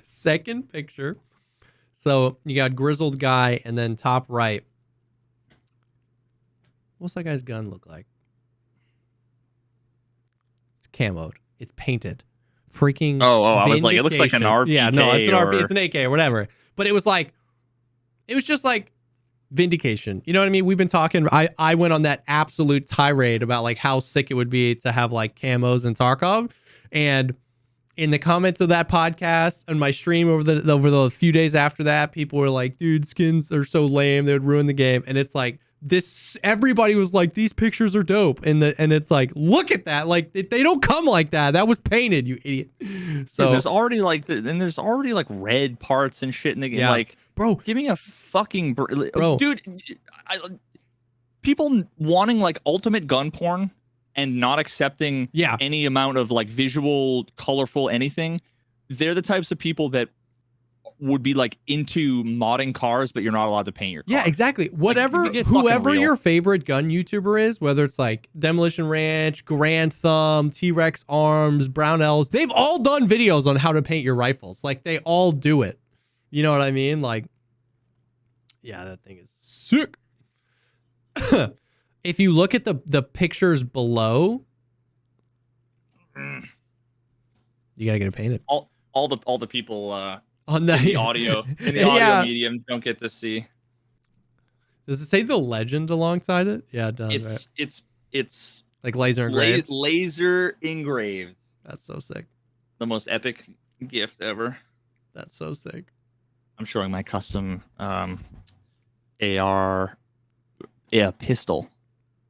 Second picture. So you got grizzled guy, and then top right. What's that guy's gun look like? It's camoed. It's painted. Freaking. Oh! I was like, it looks like an RPK. Yeah, no, it's an RP. It's an AK or whatever. But it was just like vindication. You know what I mean? We've been talking. I went on that absolute tirade about like how sick it would be to have like camos in Tarkov, and in the comments of that podcast and my stream over the few days after that, people were like, "Dude, skins are so lame; they would ruin the game." And it's like this. Everybody was like, "These pictures are dope," and it's like, look at that! Like they don't come like that. That was painted, you idiot. So there's already like red parts and shit in the game. Yeah. Like, bro, give me a fucking bro, dude. People wanting like ultimate gun porn and not accepting any amount of like visual, colorful anything. They're the types of people that would be like into modding cars, but you're not allowed to paint your car. Yeah, exactly. Whoever your favorite gun YouTuber is, whether it's like Demolition Ranch, Grand Thumb, T-Rex Arms, Brownells, they've all done videos on how to paint your rifles. Like they all do it. You know what I mean? Like, yeah, that thing is sick. If you look at the pictures below, you gotta get it painted. All the people on the audio medium don't get to see. Does it say the legend alongside it? Yeah, it does. It's like laser engraved. Laser engraved. That's so sick. The most epic gift ever. That's so sick. I'm showing my custom AR pistol.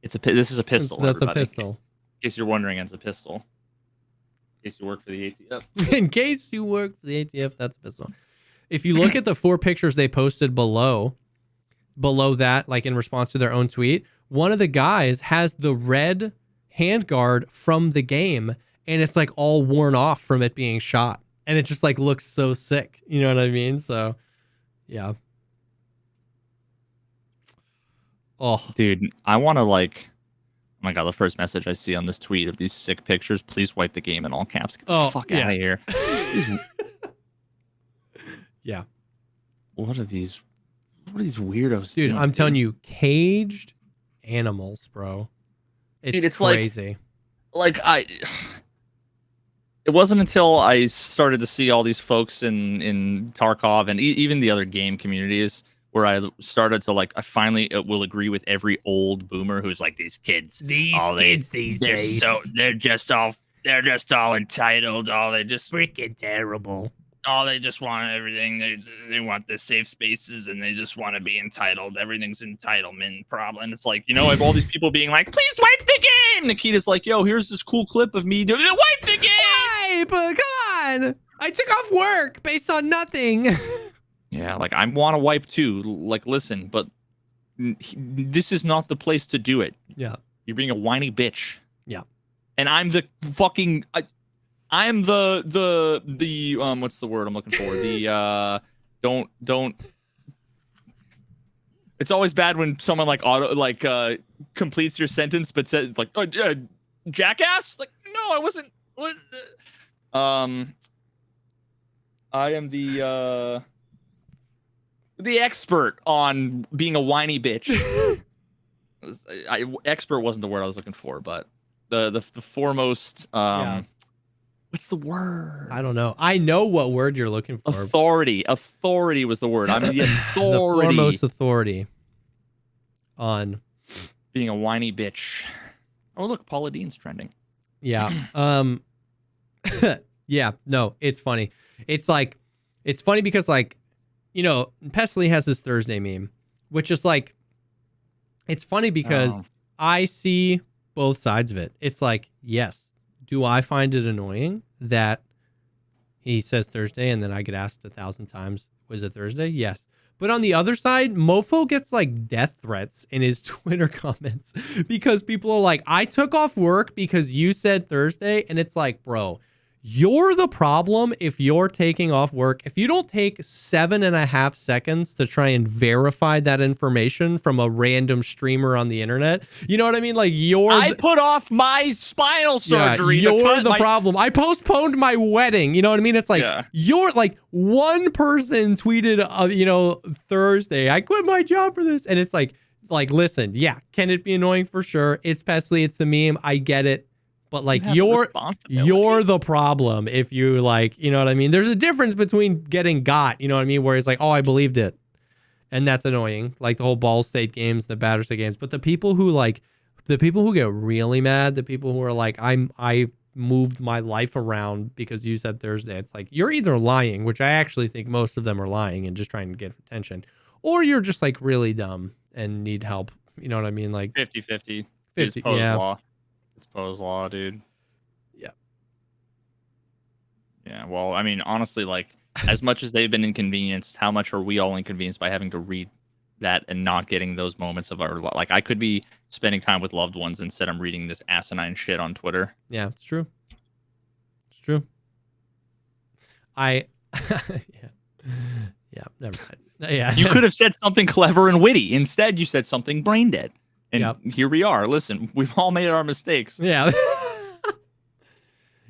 This is a pistol. That's everybody. a pistol. In case you're wondering, it's a pistol. In case you work for the ATF. In case you work for the ATF, that's a pistol. If you look at the 4 pictures they posted below that, like in response to their own tweet, one of the guys has the red handguard from the game, and it's like all worn off from it being shot. And it just like looks so sick. You know what I mean? So, yeah. Oh, dude, I want to like. Oh my god, the first message I see on this tweet of these sick pictures, please wipe the game in all caps. Get the fuck out of here. Yeah. What are these weirdos dude doing, I'm telling you, caged animals, bro. It's crazy. Like it wasn't until I started to see all these folks in Tarkov and even the other game communities where I started to like, I finally will agree with every old boomer who's like, these kids these days, they're just all entitled. They just freaking terrible. They just want everything. They want the safe spaces and they just want to be entitled. Everything's entitlement problem. And it's like, I have all these people being like, please wipe the game. Nikita's like, yo, here's this cool clip of me doing it. Wipe the game. But come on. I took off work based on nothing. Yeah, like I want to wipe too. Like, listen, but this is not the place to do it. Yeah. You're being a whiny bitch. Yeah. And I'm the fucking... I'm the what's the word I'm looking for? The don't. It's always bad when someone completes your sentence but says like, jackass. Like, no, I wasn't. What? I am the expert on being a whiny bitch. Expert wasn't the word I was looking for, but the foremost. Yeah. What's the word? I don't know. I know what word you're looking for. Authority. Authority was the word. I'm the authority. The foremost authority on being a whiny bitch. Oh, look, Paula Dean's trending. Yeah. Yeah. No, it's funny. It's funny because Pestily has this Thursday meme, which is like, it's funny because I see both sides of it. It's like, yes. Do I find it annoying that he says Thursday and then I get asked 1,000 times, was it Thursday? Yes. But on the other side, Mofo gets like death threats in his Twitter comments because people are like, I took off work because you said Thursday. And it's like, bro, you're the problem if you're taking off work. If you don't take 7.5 seconds to try and verify that information from a random streamer on the internet, you know what I mean? Like I put off my spinal surgery. Yeah, you're the problem. I postponed my wedding. You know what I mean? It's like, you're like, one person tweeted, Thursday, I quit my job for this. And it's like, listen, yeah, can it be annoying? For sure. It's Pestily. It's the meme. I get it. But like you're the problem if you you know what I mean? There's a difference between getting got, you know what I mean? Where it's like, oh, I believed it. And that's annoying. Like the whole Ball State games, the Banter State games. But the people who get really mad, the people who are like, I moved my life around because you said Thursday. It's like, you're either lying, which I actually think most of them are lying and just trying to get attention, or you're just like really dumb and need help. You know what I mean? Like 50-50. 50, yeah. Law. It's Poe's law, dude. Yeah. Yeah, well, I mean, honestly, like, as much as they've been inconvenienced, how much are we all inconvenienced by having to read that and not getting those moments of our... Like, I could be spending time with loved ones instead I'm reading this asinine shit on Twitter. Yeah, it's true. It's true. Yeah, never mind. Yeah. You could have said something clever and witty. Instead, you said something brain dead. And here we are. Listen, we've all made our mistakes. Yeah.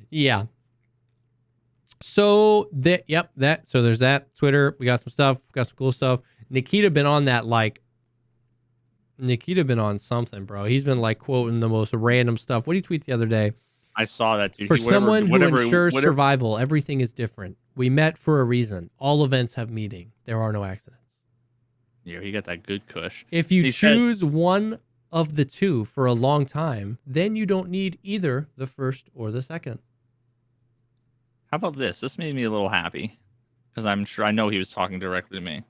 Yeah. So so there's that. Twitter, we got some stuff, got some cool stuff. Nikita been on something, bro. He's been like quoting the most random stuff. What did he tweet the other day? I saw that, dude. For someone who ensures survival, everything is different. We met for a reason. All events have meaning. There are no accidents. Yeah, he got that good kush. If you He said- choose one of the two for a long time, then you don't need either the first or the second. How about this? This made me a little happy because I know he was talking directly to me. It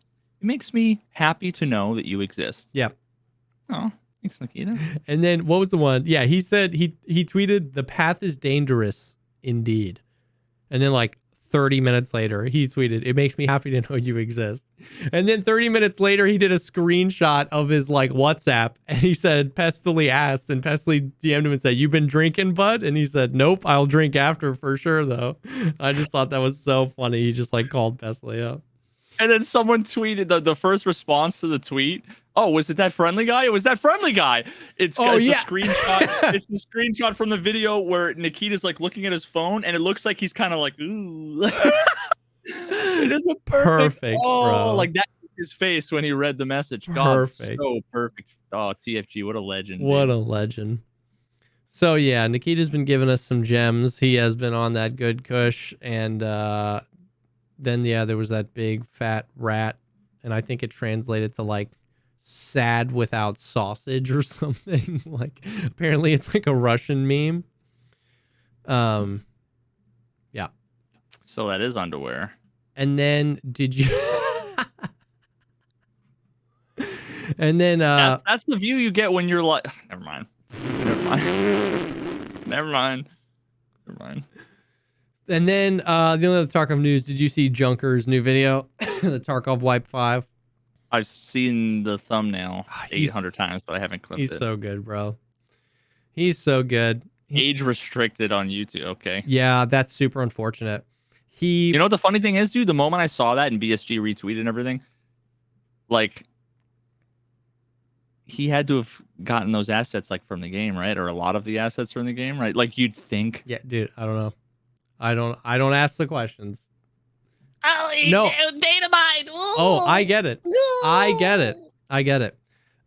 makes me happy to know that you exist. Yeah. Oh, thanks, Nikita. And then what was the one? Yeah, he said he tweeted, "The path is dangerous indeed." And then like 30 minutes later, he tweeted, "It makes me happy to know you exist." And then 30 minutes later, he did a screenshot of his like WhatsApp and he said, Pestily asked, and Pestily DM'd him and said, "You been drinking, bud?" And he said, "Nope, I'll drink after for sure though." I just thought that was so funny. He just like called Pestily up. And then someone tweeted the first response to the tweet. Oh, was it that friendly guy? It was that friendly guy. It's a screenshot. It's the screenshot from the video where Nikita's like looking at his phone, and it looks like he's kind of like, ooh. It is a perfect bro. Like that was his face when he read the message. God, Perfect. so perfect. Oh, TFG, what a legend. What dude. a legend. So yeah, Nikita's been giving us some gems. He has been on that good kush, and then there was that big fat rat, and I think it translated to like sad without sausage or something. Like apparently it's like a Russian meme. Yeah. So that is underwear. And then did you and then that's the view you get when you're like, never mind. Never mind. And then the only other Tarkov news, did you see Junker's new video? The Tarkov Wipe 5? I've seen the thumbnail 800 times, but I haven't clipped it. He's so good, bro. He's so good. Age restricted on YouTube. Okay. Yeah, that's super unfortunate. You know what the funny thing is, dude? The moment I saw that and BSG retweeted and everything, like, he had to have gotten those assets like from the game, right? Or a lot of the assets from the game, right? Like you'd think. Yeah, dude. I don't know. I don't ask the questions. No. Data mine. Oh, I get it. I get it.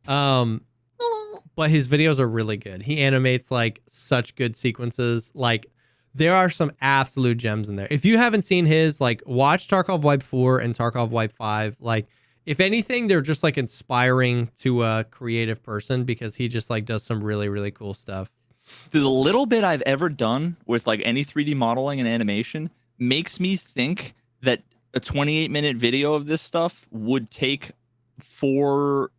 But his videos are really good. He animates like such good sequences. Like there are some absolute gems in there. If you haven't seen his, like watch Tarkov Wipe 4 and Tarkov Wipe 5. Like if anything, they're just like inspiring to a creative person because he just like does some really, really cool stuff. The little bit I've ever done with like any 3D modeling and animation makes me think that a 28-minute video of this stuff would take 4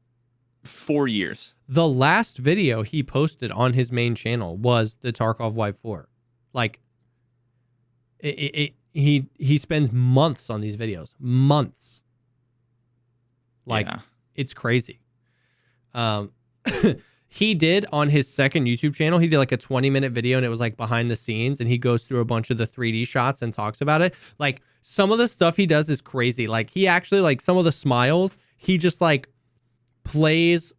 years. The last video he posted on his main channel was the Tarkov Wipe 4. Like he spends months on these videos. Months. Like it's crazy. He did on his second YouTube channel, he did like a 20-minute video and it was like behind the scenes and he goes through a bunch of the 3D shots and talks about it. Like some of the stuff he does is crazy. Like he actually, like some of the smiles, he just like plays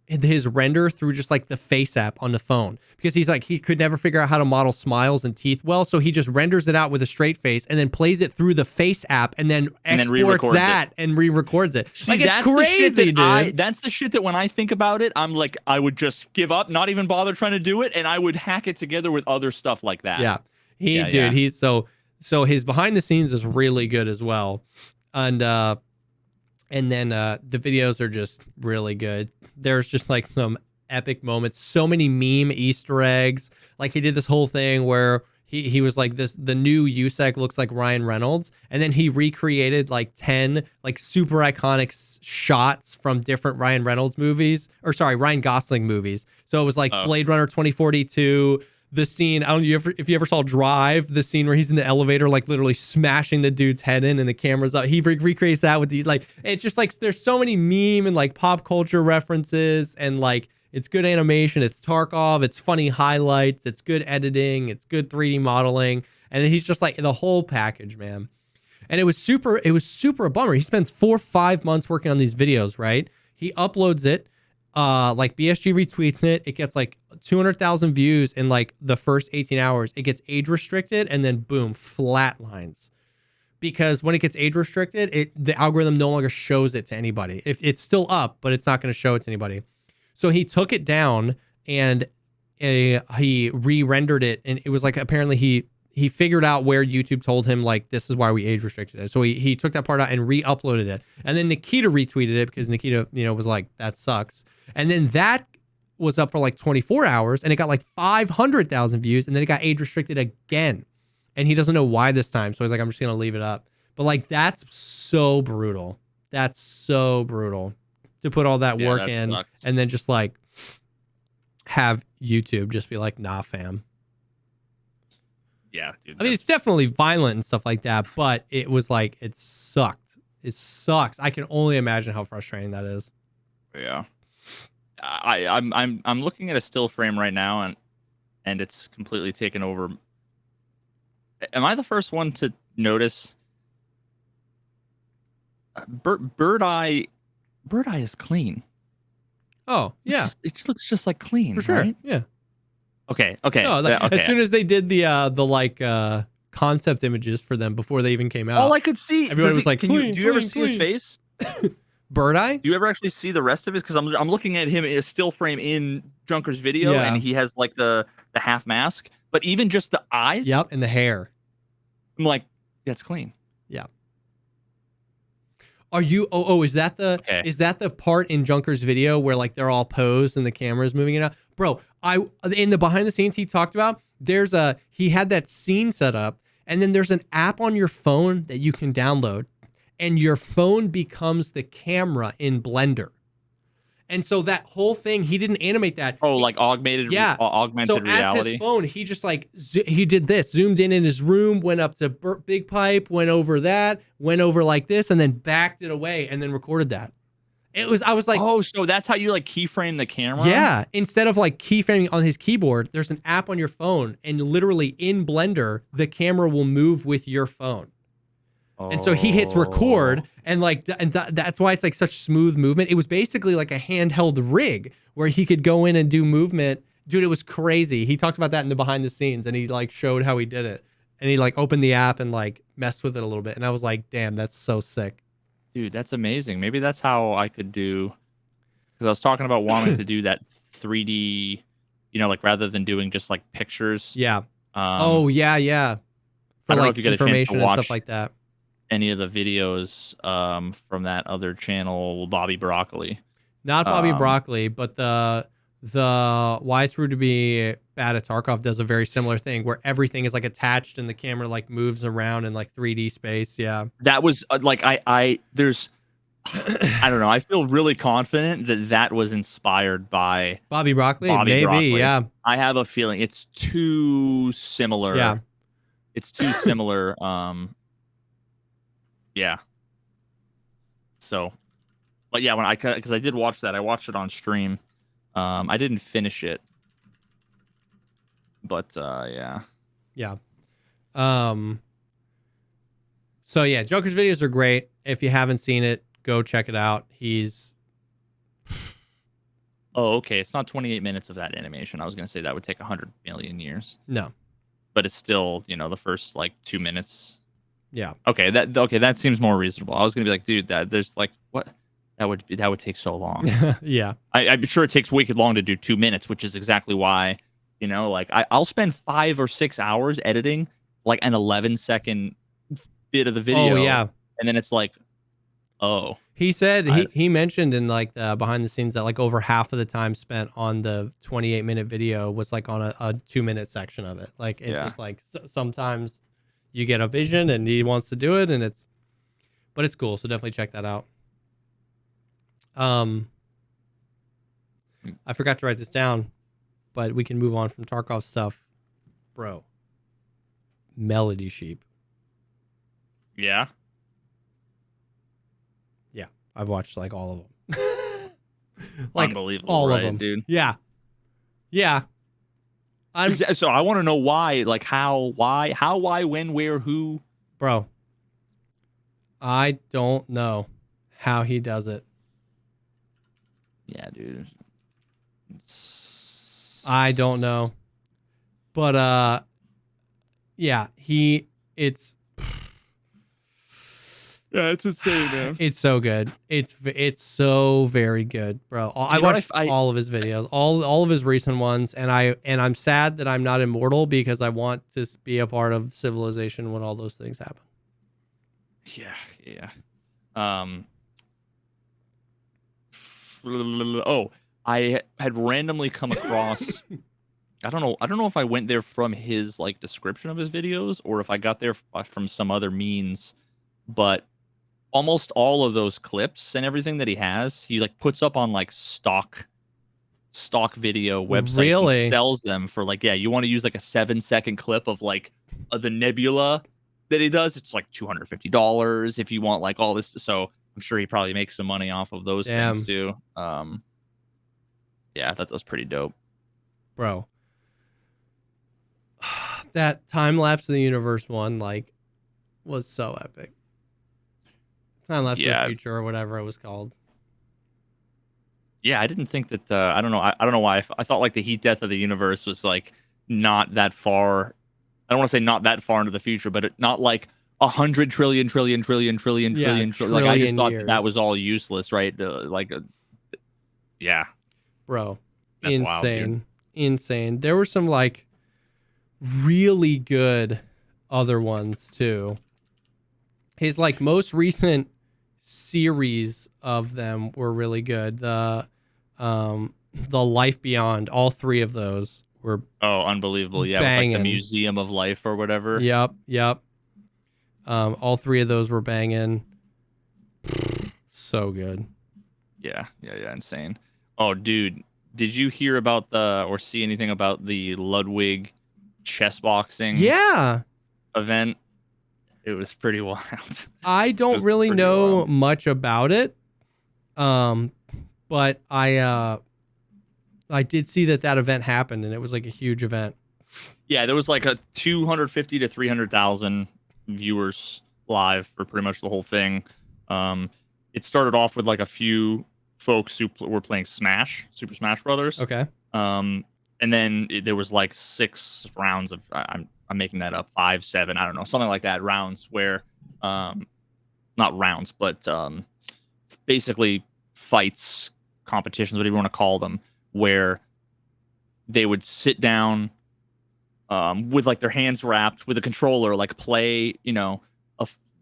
his render through just like the face app on the phone because he's like, he could never figure out how to model smiles and teeth well. So he just renders it out with a straight face and then plays it through the face app and then exports that and re-records it. See, like it's crazy, dude. That's the shit that when I think about it, I'm like, I would just give up, not even bother trying to do it. And I would hack it together with other stuff like that. Yeah. He's so his behind the scenes is really good as well. And then the videos are just really good. There's just like some epic moments, so many meme Easter eggs. Like he did this whole thing where he was like the new USEC looks like Ryan Reynolds. And then he recreated like 10 like super iconic shots from different Ryan Gosling movies. So it was like Blade Runner 2042, the scene, I don't know if you ever saw Drive, the scene where he's in the elevator, like literally smashing the dude's head in and the camera's up. He recreates that with these, like, it's just like, there's so many meme and like pop culture references and like, it's good animation. It's Tarkov. It's funny highlights. It's good editing. It's good 3D modeling. And he's just like the whole package, man. And it was super a bummer. He spends 4 or 5 months working on these videos, right? He uploads it. Like BSG retweets it. It gets like 200,000 views in like the first 18 hours. It gets age restricted and then boom, flatlines. Because when it gets age restricted, the algorithm no longer shows it to anybody. If it's still up, but it's not going to show it to anybody. So he took it down and he re-rendered it, and it was like apparently he he figured out where YouTube told him like this is why we age restricted it. So he took that part out and re-uploaded it. And then Nikita retweeted it because Nikita, was like, that sucks. And then that was up for like 24 hours and it got like 500,000 views and then it got age restricted again. And he doesn't know why this time. So he's like, I'm just going to leave it up. But like, that's so brutal. That's so brutal to put all that work in sucks. and then just like have YouTube just be like, nah, fam. Yeah, dude. I mean, it's definitely violent and stuff like that, but it was like, it sucked. It sucks. I can only imagine how frustrating that is. Yeah. I'm looking at a still frame right now and it's completely taken over. Am I the first one to notice bird eye is clean? Oh, yeah. It just looks just like clean, For sure. right? Yeah. Okay. No, okay. As soon as they did the concept images for them before they even came out, all I could see, everybody was like, do you ever see his face? Bird eye? Do you ever actually see the rest of it? Because I'm looking at him in a still frame in Junker's video, Yeah. and he has like the half mask, but even just the eyes. Yep, and the hair. I'm like, that's clean. Yeah. Are you? Is that the part in Junker's video where like they're all posed and the camera's moving it out, bro? In the behind the scenes he talked about, he had that scene set up, and then there's an app on your phone that you can download, and your phone becomes the camera in Blender. And so that whole thing, he didn't animate that. Oh, like augmented So reality. as his phone, he just like, he did this, zoomed in his room, went up to Big Pipe, went over that, went over like this, and then backed it away and then recorded that. I was like, oh, so that's how you like keyframe the camera? yeah. Instead of like keyframing on his keyboard, there's an app on your phone, and literally in Blender, the camera will move with your phone. And so he hits record, and like, that's why it's like such smooth movement. It was basically like a handheld rig where he could go in and do movement. Dude, it was crazy. He talked about that in the behind the scenes, and he like showed how he did it. And he like opened the app and like messed with it a little bit. And I was like, damn, that's so sick. Dude, that's amazing. Maybe that's how I could do, because I was talking about wanting to do that 3D, like rather than doing just like pictures. Yeah. Yeah. For I don't know like if you get a chance to information and watch stuff like that. any of the videos from that other channel, Bobby Broccoli. Not Bobby Broccoli, but the Why It's Rude to Be Bad at Tarkov does a very similar thing where everything is like attached and the camera like moves around in like 3D space. Yeah. That was like there's I don't know. I feel really confident that was inspired by Bobby Broccoli. Maybe. Yeah. I have a feeling it's too similar. Yeah. It's too similar. Yeah. So, but yeah, because I did watch that. I watched it on stream. I didn't finish it, but yeah. Yeah. So yeah, Joker's videos are great. If you haven't seen it, go check it out. He's. Oh, okay. It's not 28 minutes of that animation. I was gonna say that would take 100 million years. No. But it's still, the first like 2 minutes. Yeah. Okay. That seems more reasonable. I was gonna be like, dude, there's like what. That would take so long. Yeah. I'm sure it takes wicked long to do 2 minutes, which is exactly why, like I'll spend 5 or 6 hours editing like an 11-second bit of the video. Oh, yeah. And then it's like, oh. He said, he mentioned in like the behind the scenes that like over half of the time spent on the 28-minute video was like on a 2-minute section of it. Like it's just like sometimes you get a vision and he wants to do it but it's cool. So definitely check that out. I forgot to write this down, but we can move on from Tarkov stuff. Bro. Melody Sheep. Yeah. Yeah. I've watched like all of them. Like unbelievable, all right, of them. Dude. Yeah. Yeah. So I want to know why, like how, why, when, where, who. Bro. I don't know how he does it. Yeah, dude. I don't know. But yeah, it's Yeah, it's insane, man. It's so good. It's so very good, bro. I watched all of his videos, all of his recent ones, and I'm sad that I'm not immortal because I want to be a part of civilization when all those things happen. Yeah. Oh, I had randomly come across. I don't know if I went there from his like description of his videos or if I got there from some other means, but almost all of those clips and everything that he has, he like puts up on like stock video websites. Really? He sells them for like, you want to use like a 7-second clip of like the nebula that he does. It's like $250 if you want like all this. So I'm sure he probably makes some money off of those things too. Yeah, that was pretty dope, bro. That time lapse of the universe one like was so epic. Time lapse of the future or whatever it was called. Yeah, I didn't think that. I don't know. I don't know why. I thought like the heat death of the universe was like not that far. I don't want to say not that far into the future, but not like 100 trillion. Like I just thought that was all useless, right? Yeah, bro, that's insane. There were some like really good other ones too. His like most recent series of them were really good. The Life Beyond, all three of those were unbelievable. Yeah, with like the Museum of Life or whatever. Yep. All three of those were banging. So good. Yeah, insane. Oh, dude, did you hear about or see anything about the Ludwig chess boxing event? It was pretty wild. I don't really know much about it. But I did see that event happened and it was like a huge event. Yeah, there was like a 250 to 300,000 viewers live for pretty much the whole thing. It started off with like a few folks who were playing Super Smash Brothers. Okay. And then there was like 6 rounds of I'm making that up, 5, 7, I don't know, something like that, rounds where not rounds, but basically fights, competitions, whatever you want to call them, where they would sit down with like their hands wrapped with a controller, like play, a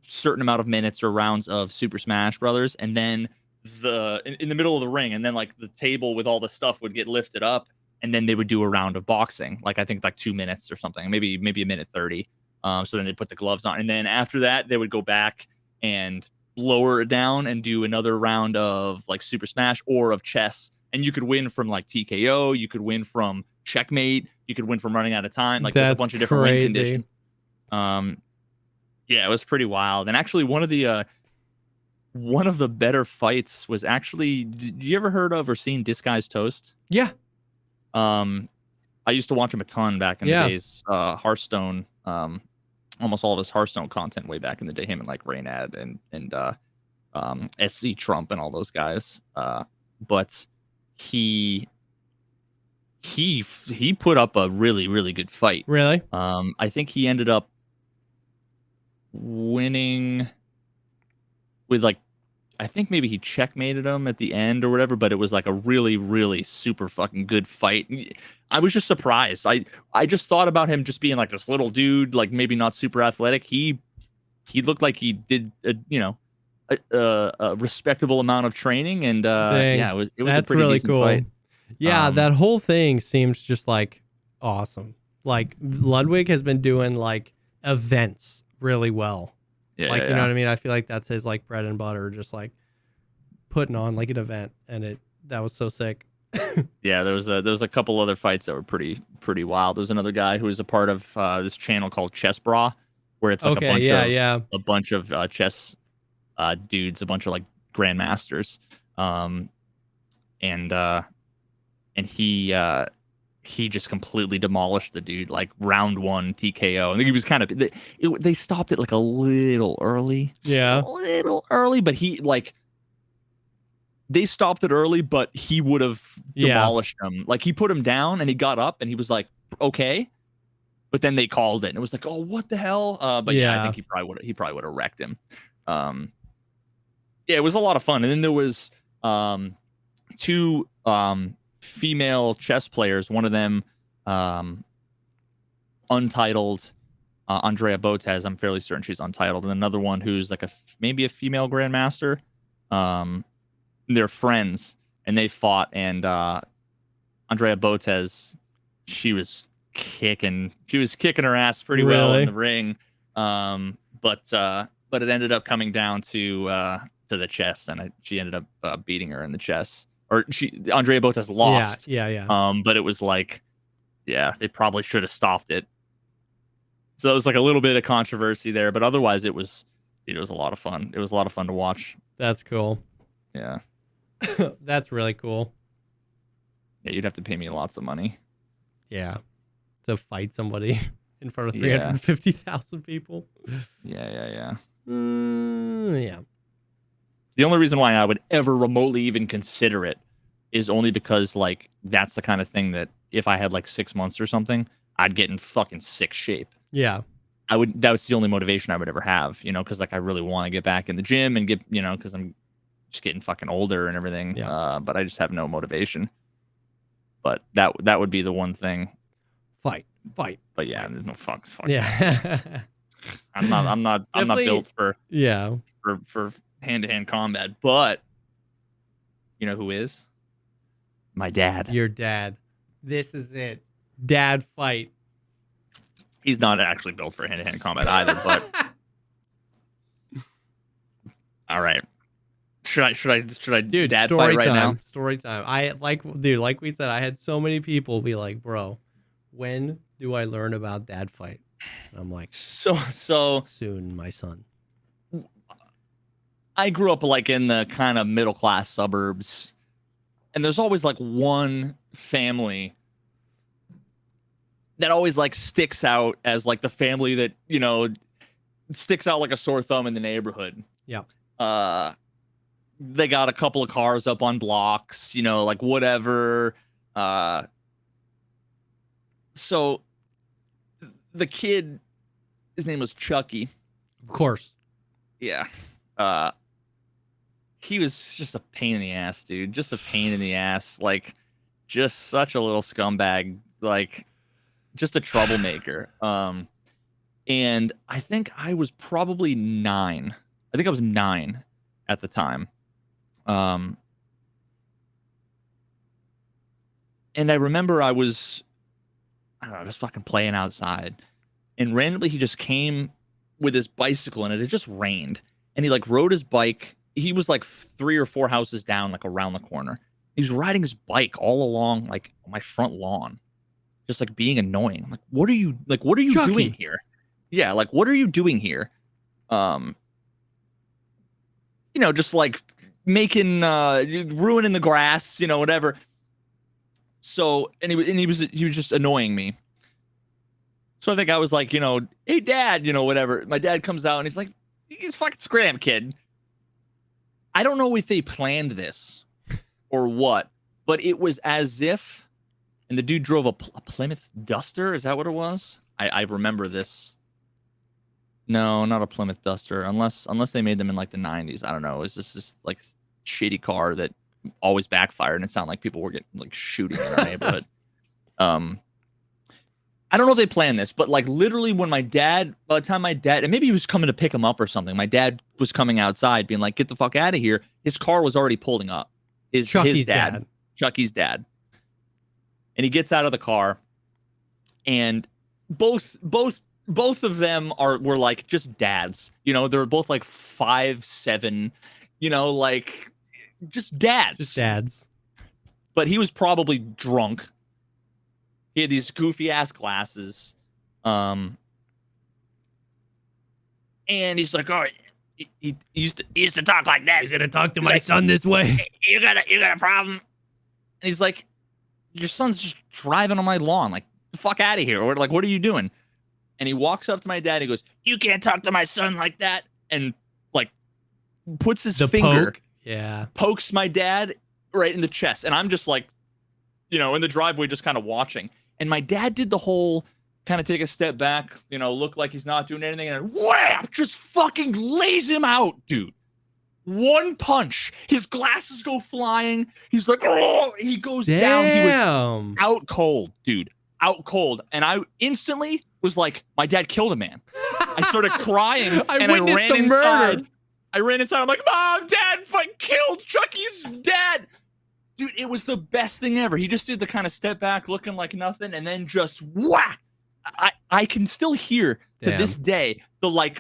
certain amount of minutes or rounds of Super Smash Brothers, and then in the middle of the ring, and then like the table with all the stuff would get lifted up, and then they would do a round of boxing, like I think like 2 minutes or something, maybe a minute 30. So then they put the gloves on, and then after that they would go back and lower it down and do another round of like Super Smash or of chess, and you could win from like TKO, you could win from checkmate, you could win from running out of time. Like there's a bunch of different win conditions. Yeah, it was pretty wild. And actually one of the better fights was actually, did you ever heard of or seen Disguised Toast? Yeah. I used to watch him a ton back in the days. Hearthstone, almost all of his Hearthstone content way back in the day, him and like Raynad and SC Trump and all those guys. But he put up a really, really good fight. Really? I think he ended up winning with like, I think maybe he checkmated him at the end or whatever, but it was like a really, really super fucking good fight. I was just surprised. I just thought about him just being like this little dude, like maybe not super athletic. He looked like he did, a respectable amount of training, and it was that's a pretty really decent cool. fight. Yeah, that whole thing seems just like awesome. Like Ludwig has been doing like events really well. Yeah, like, you know what I mean? I feel like that's his like bread and butter, just like putting on like an event, and that was so sick. Yeah, there was a couple other fights that were pretty wild. There's another guy who was a part of this channel called Chess Bra, where it's like a bunch of chess dudes, a bunch of like grandmasters, and he just completely demolished the dude, like round 1 TKO. I think he was kind of they stopped it like a little early. Yeah. A little early, but they stopped it early, but he would have demolished him. Like he put him down and he got up and he was like, okay. But then they called it and it was like, oh, what the hell? But I think he probably would have wrecked him. Yeah, it was a lot of fun. And then there was two female chess players. One of them untitled, Andrea Botez. I'm fairly certain she's untitled. And another one who's like maybe a female grandmaster. They're friends, and they fought. And Andrea Botez, she was kicking her ass pretty well in the ring. But it ended up coming down to the chess, and she ended up beating her in the chess. Or Andrea Botez lost. Yeah. But it was like, yeah, they probably should have stopped it. So it was like a little bit of controversy there, but otherwise it was a lot of fun. It was a lot of fun to watch. That's cool. Yeah. That's really cool. Yeah, you'd have to pay me lots of money. Yeah. To fight somebody in front of 350,000 people. Yeah. Yeah. The only reason why I would ever remotely even consider it is only because, like, that's the kind of thing that if I had like 6 months or something, I'd get in fucking sick shape. Yeah. That was the only motivation I would ever have, because like I really want to get back in the gym and get, because I'm just getting fucking older and everything. Yeah. But I just have no motivation. But that would be the one thing. Fight. But yeah, there's no fuck. Yeah. I'm not built for hand-to-hand combat, but you know who is? My dad. Your dad. This is it. Dad fight. He's not actually built for hand-to-hand combat either, but all right. Should I dude, dad fight right now? Story time. Like we said, I had so many people be like, bro, when do I learn about dad fight? And I'm like, so soon, my son. I grew up like in the kind of middle class suburbs, and there's always like one family that always like sticks out as like the family that, sticks out like a sore thumb in the neighborhood. Yeah. They got a couple of cars up on blocks, like whatever. So the kid, his name was Chucky. Of course. Yeah. He was just a pain in the ass, dude. Just a pain in the ass. Like, just such a little scumbag. Like, just a troublemaker. And I think I was probably 9. I think I was 9 at the time. And I remember I was, I don't know, just fucking playing outside. And randomly he just came with his bicycle, and it had just rained. And he like rode his bike. He was like 3 or 4 houses down, like around the corner. He was riding his bike all along like my front lawn, just like being annoying. I'm like, what are you Chucky. doing here? Yeah, like what are you doing here? Just like making ruining the grass, whatever. So and he was just annoying me. So I think I was like, hey dad, whatever. My dad comes out and he's like, he's fucking scram kid. I don't know if they planned this or what, but it was as if, and the dude drove a Plymouth Duster. Is that what it was? I remember this. No, not a Plymouth Duster, unless they made them in like the 90s. I don't know. It's just like shitty car that always backfired, and it sounded like people were getting like shooting in our neighborhood. I don't know if they planned this, but like literally when by the time my dad, and maybe he was coming to pick him up or something, my dad was coming outside being like, get the fuck out of here. His car was already pulling up. Chucky's dad. And he gets out of the car, and both of them were like just dads. They're both like 5'7", like just dads. Just dads. But he was probably drunk. He had these goofy ass glasses. And he's like, oh, he used to talk like that. You're gonna talk to my son this way. You got a problem. And he's like, your son's just driving on my lawn. Like, the fuck out of here. Or like, what are you doing? And he walks up to my dad and he goes, you can't talk to my son like that. And like puts his finger. Poke. Yeah. Pokes my dad right in the chest. And I'm just like, in the driveway, just kind of watching. And my dad did the whole kind of take a step back, look like he's not doing anything, and wham, just fucking lays him out, dude. One punch, his glasses go flying. He's like, oh, he goes down. He was out cold, dude, out cold. And I instantly was like, my dad killed a man. I started crying. I witnessed some inside. murder. I ran inside. I'm like, Mom, Dad, fucking killed Chucky's dad. Dude, it was the best thing ever. He just did the kind of step back looking like nothing and then just whack. I can still hear to this day the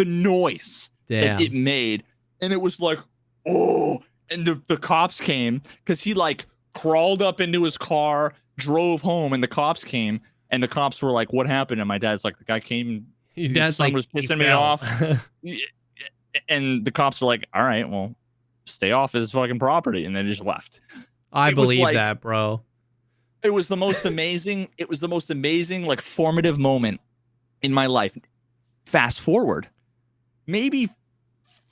noise that it made. And it was like, oh, and the cops came because he like crawled up into his car, drove home, and the cops came. And the cops were like, what happened? And my dad's like, the guy came, his son was pissing me off. And the cops were like, all right, well, stay off his fucking property. And then just left. I believe that, bro. It was the most amazing. It was the most amazing, like, formative moment in my life. Fast forward, maybe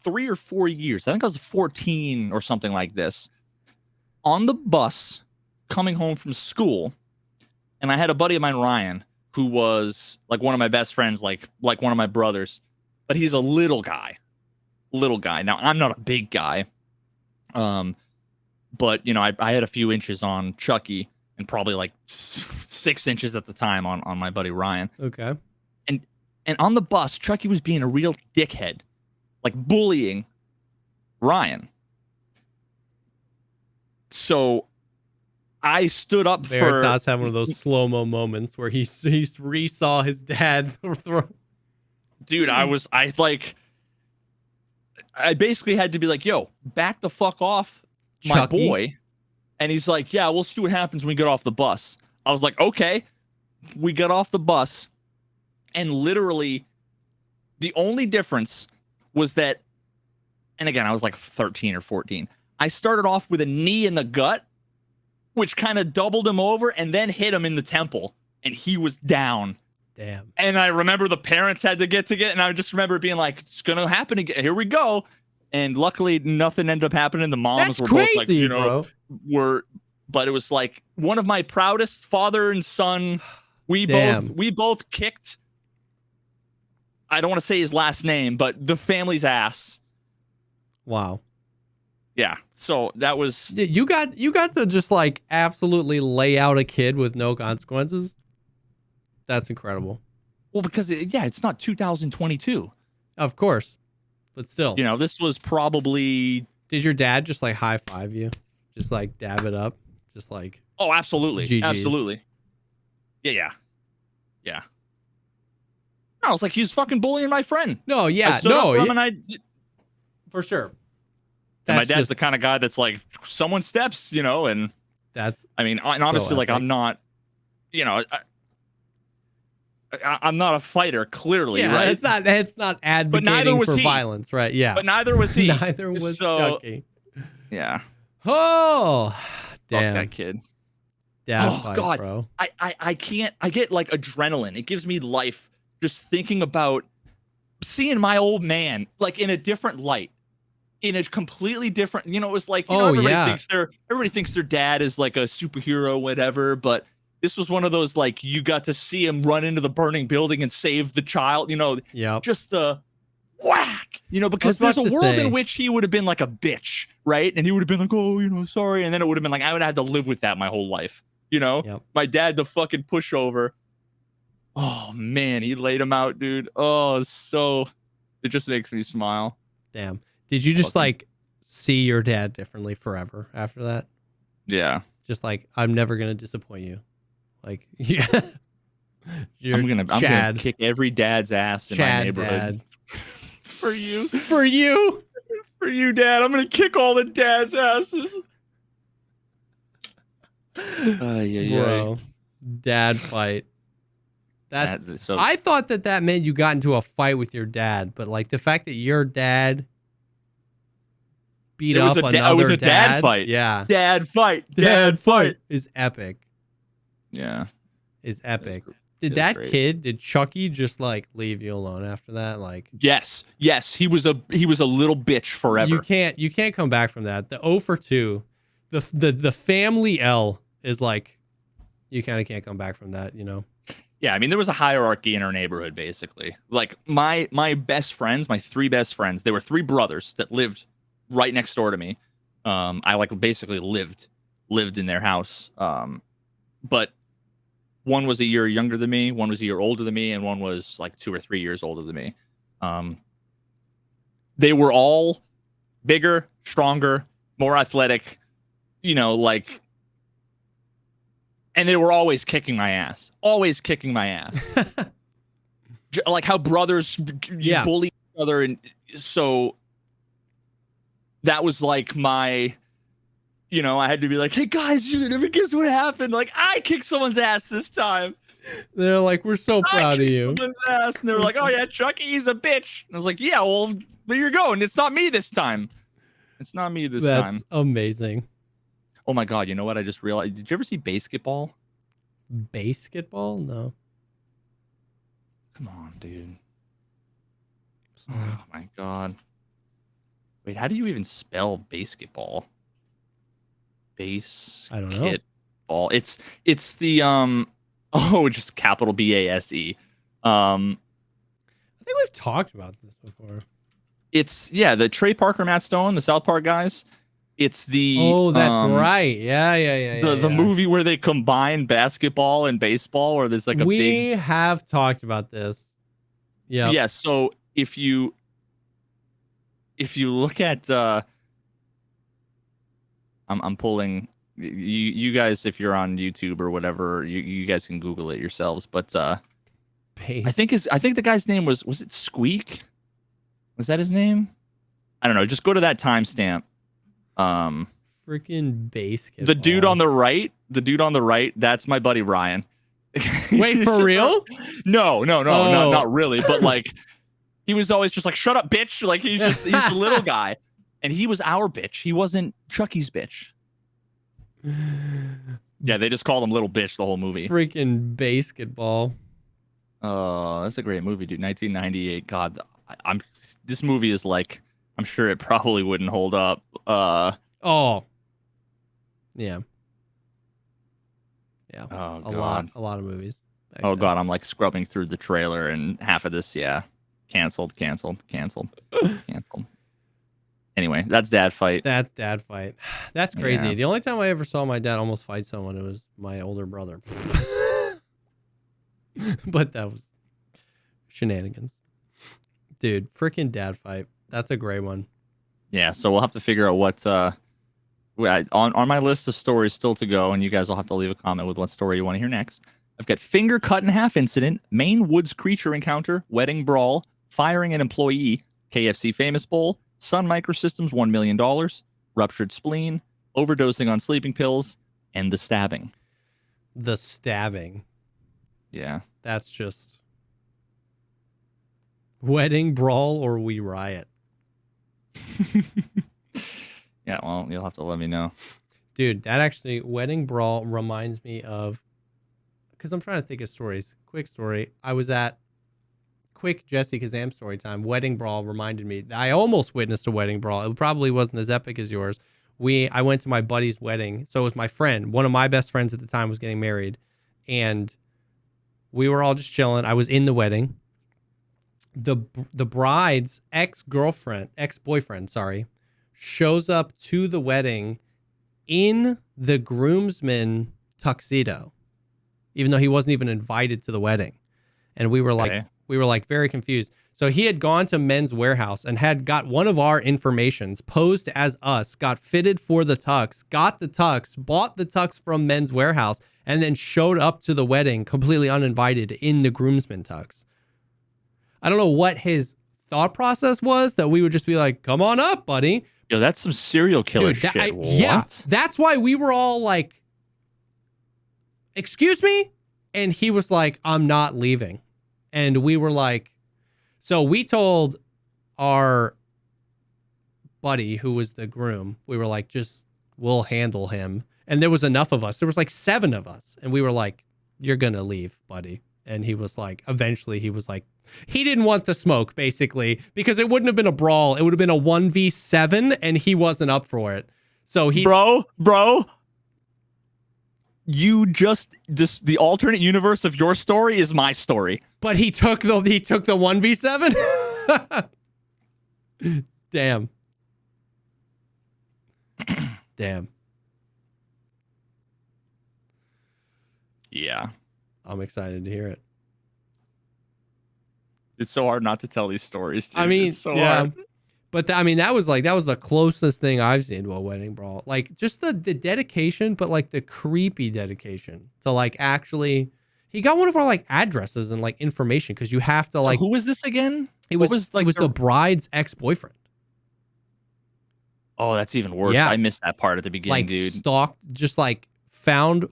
3 or 4 years. I think I was 14 or something like this. On the bus coming home from school, and I had a buddy of mine, Ryan, who was like one of my best friends, like one of my brothers, but he's a little guy. Now, I'm not a big guy, but you know, I had a few inches on Chucky and probably like 6 inches at the time on my buddy Ryan. Okay. And on the bus, Chucky was being a real dickhead, like bullying Ryan. So I stood up Veritas had one of those slow-mo moments where he re-saw his dad. Dude, I basically had to be like, yo, back the fuck off, my Chucky. boy. And he's like, yeah, we'll see what happens when we get off the bus. I was like, okay. We got off the bus. And literally, the only difference was that, and again, I was like 13 or 14. I started off with a knee in the gut, which kind of doubled him over and then hit him in the temple. And he was down. Damn. And I remember the parents had to get, and I just remember it being like, it's going to happen again. Here we go. And luckily, nothing ended up happening. The moms were both like, you know, but it was like one of my proudest father and son. We both kicked. I don't want to say his last name, but the family's ass. Wow. Yeah. So that was. You got to just like absolutely lay out a kid with no consequences. That's incredible. Well, because it's not 2022. Of course, but still. You know, this was probably. Did your dad just like high five you? Just like dab it up? Just like. Oh, absolutely. GGs. Absolutely. Yeah. I was like, he's fucking bullying my friend. No, yeah. For sure. And my dad's the kind of guy that's like, someone steps, you know, and that's. I mean, and honestly, like, I'm not, you know, I'm not a fighter, clearly, right? It's not advocating for violence, right? Yeah. But neither was he. Neither was Chucky. Yeah. Oh, damn. Fuck that kid. Dad fight, God. Bro. I can't. I get like adrenaline. It gives me life just thinking about seeing my old man like in a different light, in a completely different. You know, it was like, you know, everybody thinks their dad is like a superhero, whatever. But this was one of those like you got to see him run into the burning building and save the child. You know, just the whack. You know, because there's a world in which he would have been like a bitch, right? And he would have been like, oh, you know, sorry, and then it would have been like I would have had to live with that my whole life. You know, my dad, the fucking pushover. Oh man, he laid him out, dude. Oh, it just makes me smile. Damn. Did you just like see your dad differently forever after that? Yeah. Just like, I'm never gonna disappoint you. Like, yeah. I'm gonna kick every dad's ass in my neighborhood. Dad. For you. For you. For you, Dad. I'm gonna kick all the dads' asses. Bro, dad fight. I thought that meant you got into a fight with your dad, but like the fact that your dad beat up another it was a dad fight. Yeah, dad fight is epic. Yeah, is epic. Did Chucky just like leave you alone after that? Like, yes, he was a little bitch forever. You can't come back from that. The 0 for 2, the family L is like, you kind of can't come back from that, you know. Yeah, I mean, there was a hierarchy in our neighborhood, basically. Like my best friends, my three best friends, they were three brothers that lived right next door to me. I like basically lived in their house. But one was a year younger than me, one was a year older than me, and one was like 2 or 3 years older than me. They were all bigger, stronger, more athletic, like, and they were always kicking my ass. Always kicking my ass. Like how brothers bully each other. And so that was like my, I had to be like, hey guys, you never guess what happened. Like, I kicked someone's ass this time. They're like, we're so proud of you. Someone's ass. And they were like, oh yeah, Chucky, he's a bitch. And I was like, yeah, well, there you go. And it's not me this time. It's not me this time. That's amazing. Oh my God. You know what? I just realized. Did you ever see Basketball? Basketball? No. Come on, dude. Sorry. Oh my God. Wait, how do you even spell basketball? I don't know. Ball. It's the just capital BASE. I think we've talked about this before. It's the Trey Parker, Matt Stone, the South Park guys. It's the that's right. Yeah. The movie where they combine basketball and baseball, or there's like we have talked about this. Yeah. Yeah. So if you look at I'm pulling you guys, if you're on YouTube or whatever, you guys can Google it yourselves. But I think the guy's name was it Squeak? Was that his name? I don't know. Just go to that timestamp. Freaking basketball. The dude on the right, that's my buddy Ryan. Wait, for real? No, not really. But like, he was always just like, shut up, bitch. Like he's the little guy. And he was our bitch. He wasn't Chucky's bitch. Yeah, they just called him little bitch the whole movie. Freaking basketball. Oh, that's a great movie, dude. 1998. God, this movie is like, I'm sure it probably wouldn't hold up. Oh. Yeah. Yeah. Oh, a lot of movies. Oh God, I'm like scrubbing through the trailer and half of this, canceled. Anyway, that's Dad Fight. That's crazy. Yeah. The only time I ever saw my dad almost fight someone, it was my older brother. But that was shenanigans. Dude, freaking Dad Fight. That's a great one. Yeah, so we'll have to figure out what on my list of stories still to go, and you guys will have to leave a comment with what story you want to hear next. I've got finger cut in half incident, Maine woods creature encounter, wedding brawl, firing an employee, KFC famous bowl, Sun Microsystems $1 million, ruptured spleen, overdosing on sleeping pills, and the stabbing. The stabbing. Yeah. That's just wedding brawl or we riot. Yeah, well, you'll have to let me know. Dude, that actually, wedding brawl reminds me of, because I'm trying to think of stories. Quick story. I was at quick JesseKazam story time. Wedding brawl reminded me. I almost witnessed a wedding brawl. It probably wasn't as epic as yours. I went to my buddy's wedding. So it was my friend. One of my best friends at the time was getting married. And we were all just chilling. I was in the wedding. The bride's ex-boyfriend, shows up to the wedding in the groomsman tuxedo, even though he wasn't even invited to the wedding. And we were like very confused. So he had gone to Men's Warehouse and had got one of our informations posed as us, got fitted for the tux, got the tux, bought the tux from Men's Warehouse, and then showed up to the wedding completely uninvited in the groomsman tux. I don't know what his thought process was, that we would just be like, come on up, buddy. Yo, that's some serial killer shit. Yeah, that's why we were all like, excuse me? And he was like, I'm not leaving. And we were like, so we told our buddy who was the groom, we were like, we'll handle him. And there was enough of us. There was like 7 of us. And we were like, you're going to leave, buddy. And he was like, eventually he was like, he didn't want the smoke, basically, because it wouldn't have been a brawl. It would have been a 1v7, and he wasn't up for it. So he... Bro, you just the alternate universe of your story is my story. But he took the 1v7. Damn. Damn. Yeah. I'm excited to hear it. It's so hard not to tell these stories, dude. I mean, it's so yeah. hard. But that was the closest thing I've seen to a wedding brawl. Like just the dedication, but like the creepy dedication to like actually. He got one of our like addresses and like information because you have to like. So who was this again? It was the bride's ex-boyfriend. Oh, that's even worse. Yeah. I missed that part at the beginning, Like dude. stalked, just like found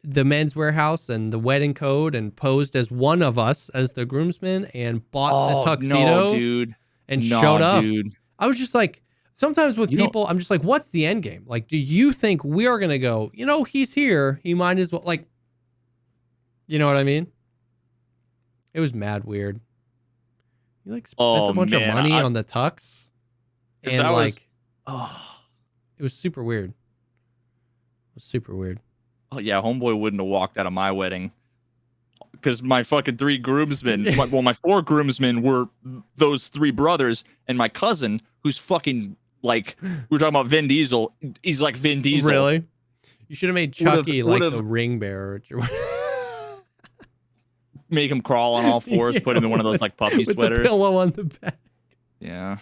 the Men's Warehouse and the wedding code and posed as one of us as the groomsmen and bought the tuxedo. No, dude. And showed up. Dude. I was just like, sometimes with people, I'm just like, what's the end game? Like, do you think we are gonna go? He's here. He might as well like. You know what I mean? It was mad weird. You like spent a bunch of money on the tux, and like, it was super weird. It was super weird. Oh yeah, homeboy wouldn't have walked out of my wedding because my fucking 3 groomsmen, my 4 groomsmen were those 3 brothers, and my cousin, who's fucking like, we were talking about Vin Diesel. He's like Vin Diesel. Really? You should have made Chucky the ring bearer. Make him crawl on all fours, put him in one of those like puppy with sweaters. The pillow on the back. Yeah.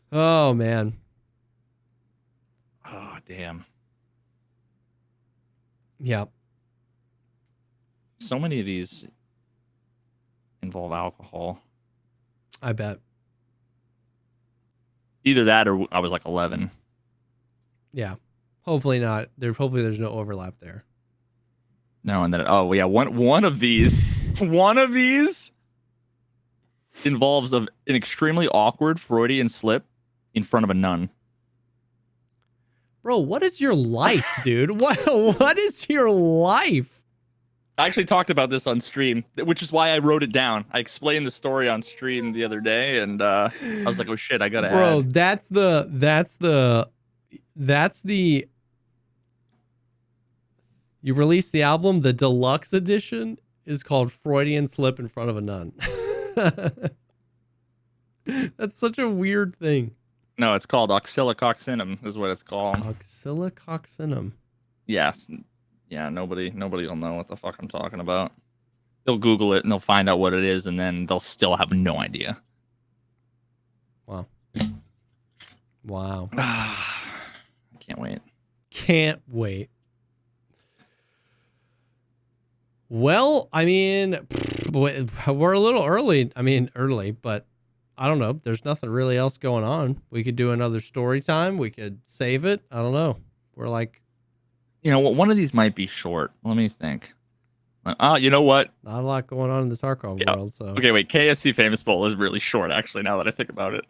Oh man. Oh damn. Yep. So many of these involve alcohol. I bet. Either that or I was like 11. Yeah. Hopefully not. Hopefully there's no overlap there. No, and then one of these involves an extremely awkward Freudian slip in front of a nun. Bro, what is your life, dude? What is your life? I actually talked about this on stream, which is why I wrote it down. I explained the story on stream the other day, and I was like, "Oh shit, I gotta Bro, add." that's the. You released the album. The deluxe edition is called "Freudian Slip in Front of a Nun." That's such a weird thing. No, it's called oxylococcinum, is what it's called. Oxylococcinum. Yes. Yeah, nobody will know what the fuck I'm talking about. They'll Google it and they'll find out what it is, and then they'll still have no idea. Wow. Wow. Can't wait. Can't wait. Well, I mean, we're a little early. I mean, early, but I don't know. There's nothing really else going on. We could do another story time. We could save it. I don't know. We're like, one of these might be short. Let me think. You know what? Not a lot going on in the Tarkov world. So okay, wait. KFC Famous Bowl is really short, actually. Now that I think about it.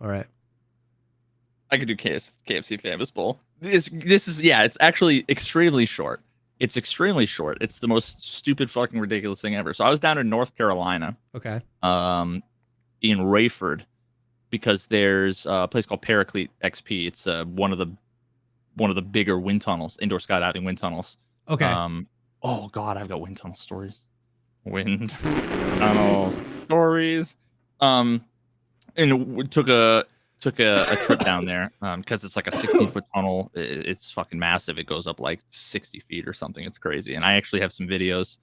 All right. I could do KFC Famous Bowl. This is it's actually extremely short. It's extremely short. It's the most stupid fucking ridiculous thing ever. So I was down in North Carolina. Okay. In Rayford, because there's a place called Paraclete XP. It's one of the bigger wind tunnels, indoor skydiving wind tunnels. Okay. Oh god, I've got wind tunnel stories. Wind tunnel stories. And we took a trip down there because it's like a 16-foot tunnel. It's fucking massive. It goes up like 60 feet or something. It's crazy. And I actually have some videos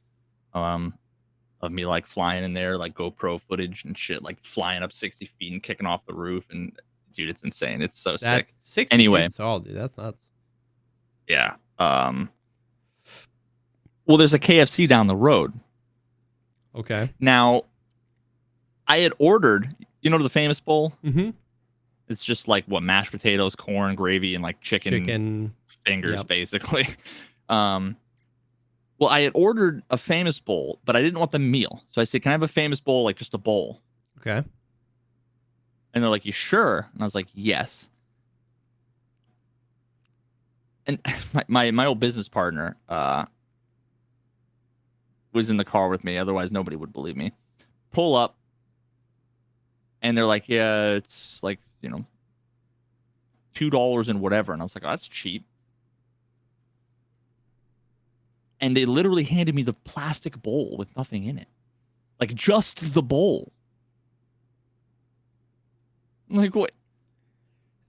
of me like flying in there, like GoPro footage and shit, like flying up 60 feet and kicking off the roof. And dude, it's insane. It's so sick. 60 anyway, feet tall, dude. That's nuts. Yeah. Well, there's a KFC down the road. Okay. Now, I had ordered, the Famous Bowl? Mm-hmm. It's just like mashed potatoes, corn, gravy, and like chicken fingers, basically. Well, I had ordered a Famous Bowl, but I didn't want the meal. So I said, "Can I have a Famous Bowl, like just a bowl?" Okay. And they're like, "You sure?" And I was like, "Yes." And my old business partner was in the car with me. Otherwise, nobody would believe me. Pull up, and they're like, "Yeah, it's like $2 and whatever." And I was like, "Oh, that's cheap." and they literally handed me the plastic bowl with nothing in it. Like, just the bowl. I'm like, what?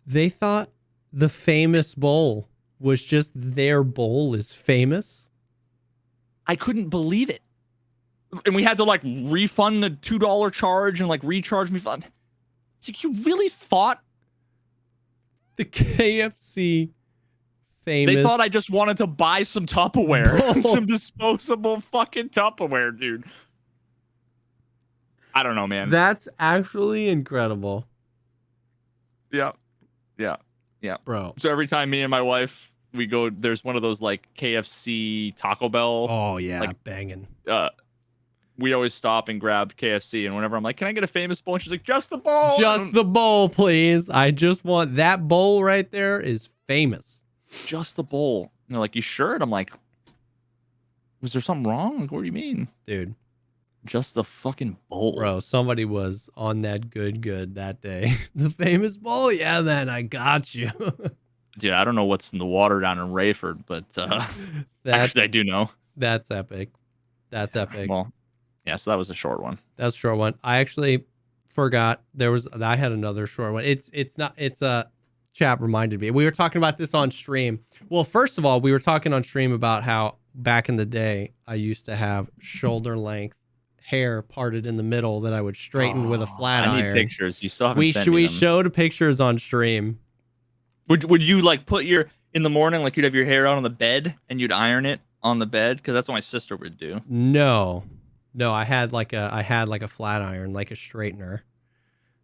They thought the famous bowl was just their bowl is famous. I couldn't believe it. And we had to like refund the $2 charge and like recharge me. It's like, you really thought the KFC famous? They thought I just wanted to buy some Tupperware, some disposable fucking Tupperware, dude. I don't know, man. That's actually incredible. Yeah. Bro. So every time me and my wife, we go, there's one of those like KFC Taco Bell. Oh, yeah. Like, banging. We always stop and grab KFC. And whenever I'm like, can I get a famous bowl? And she's like, just the bowl. Just the bowl, please. I just want that bowl right there is famous. Just the bowl. And they're like, you sure? And I'm like, was there something wrong? Like, what do you mean? Dude. Just the fucking bowl. Bro, somebody was on that good that day. The famous bowl? Yeah, man, I got you. Dude, I don't know what's in the water down in Rayford, but actually I do know. That's epic. That's epic. Well, yeah, so that was a short one. That's a short one. I actually forgot I had another short one. It's chat reminded me. We were talking about this on stream. Well, first of all, we were talking on stream about how back in the day I used to have shoulder length hair parted in the middle that I would straighten with a flat iron. I need pictures. You still haven't sent me We them. showed pictures on stream. Would you like put your in the morning, like you'd have your hair out on the bed and you'd iron it on the bed? Because that's what my sister would do. No, I had like a flat iron, like a straightener.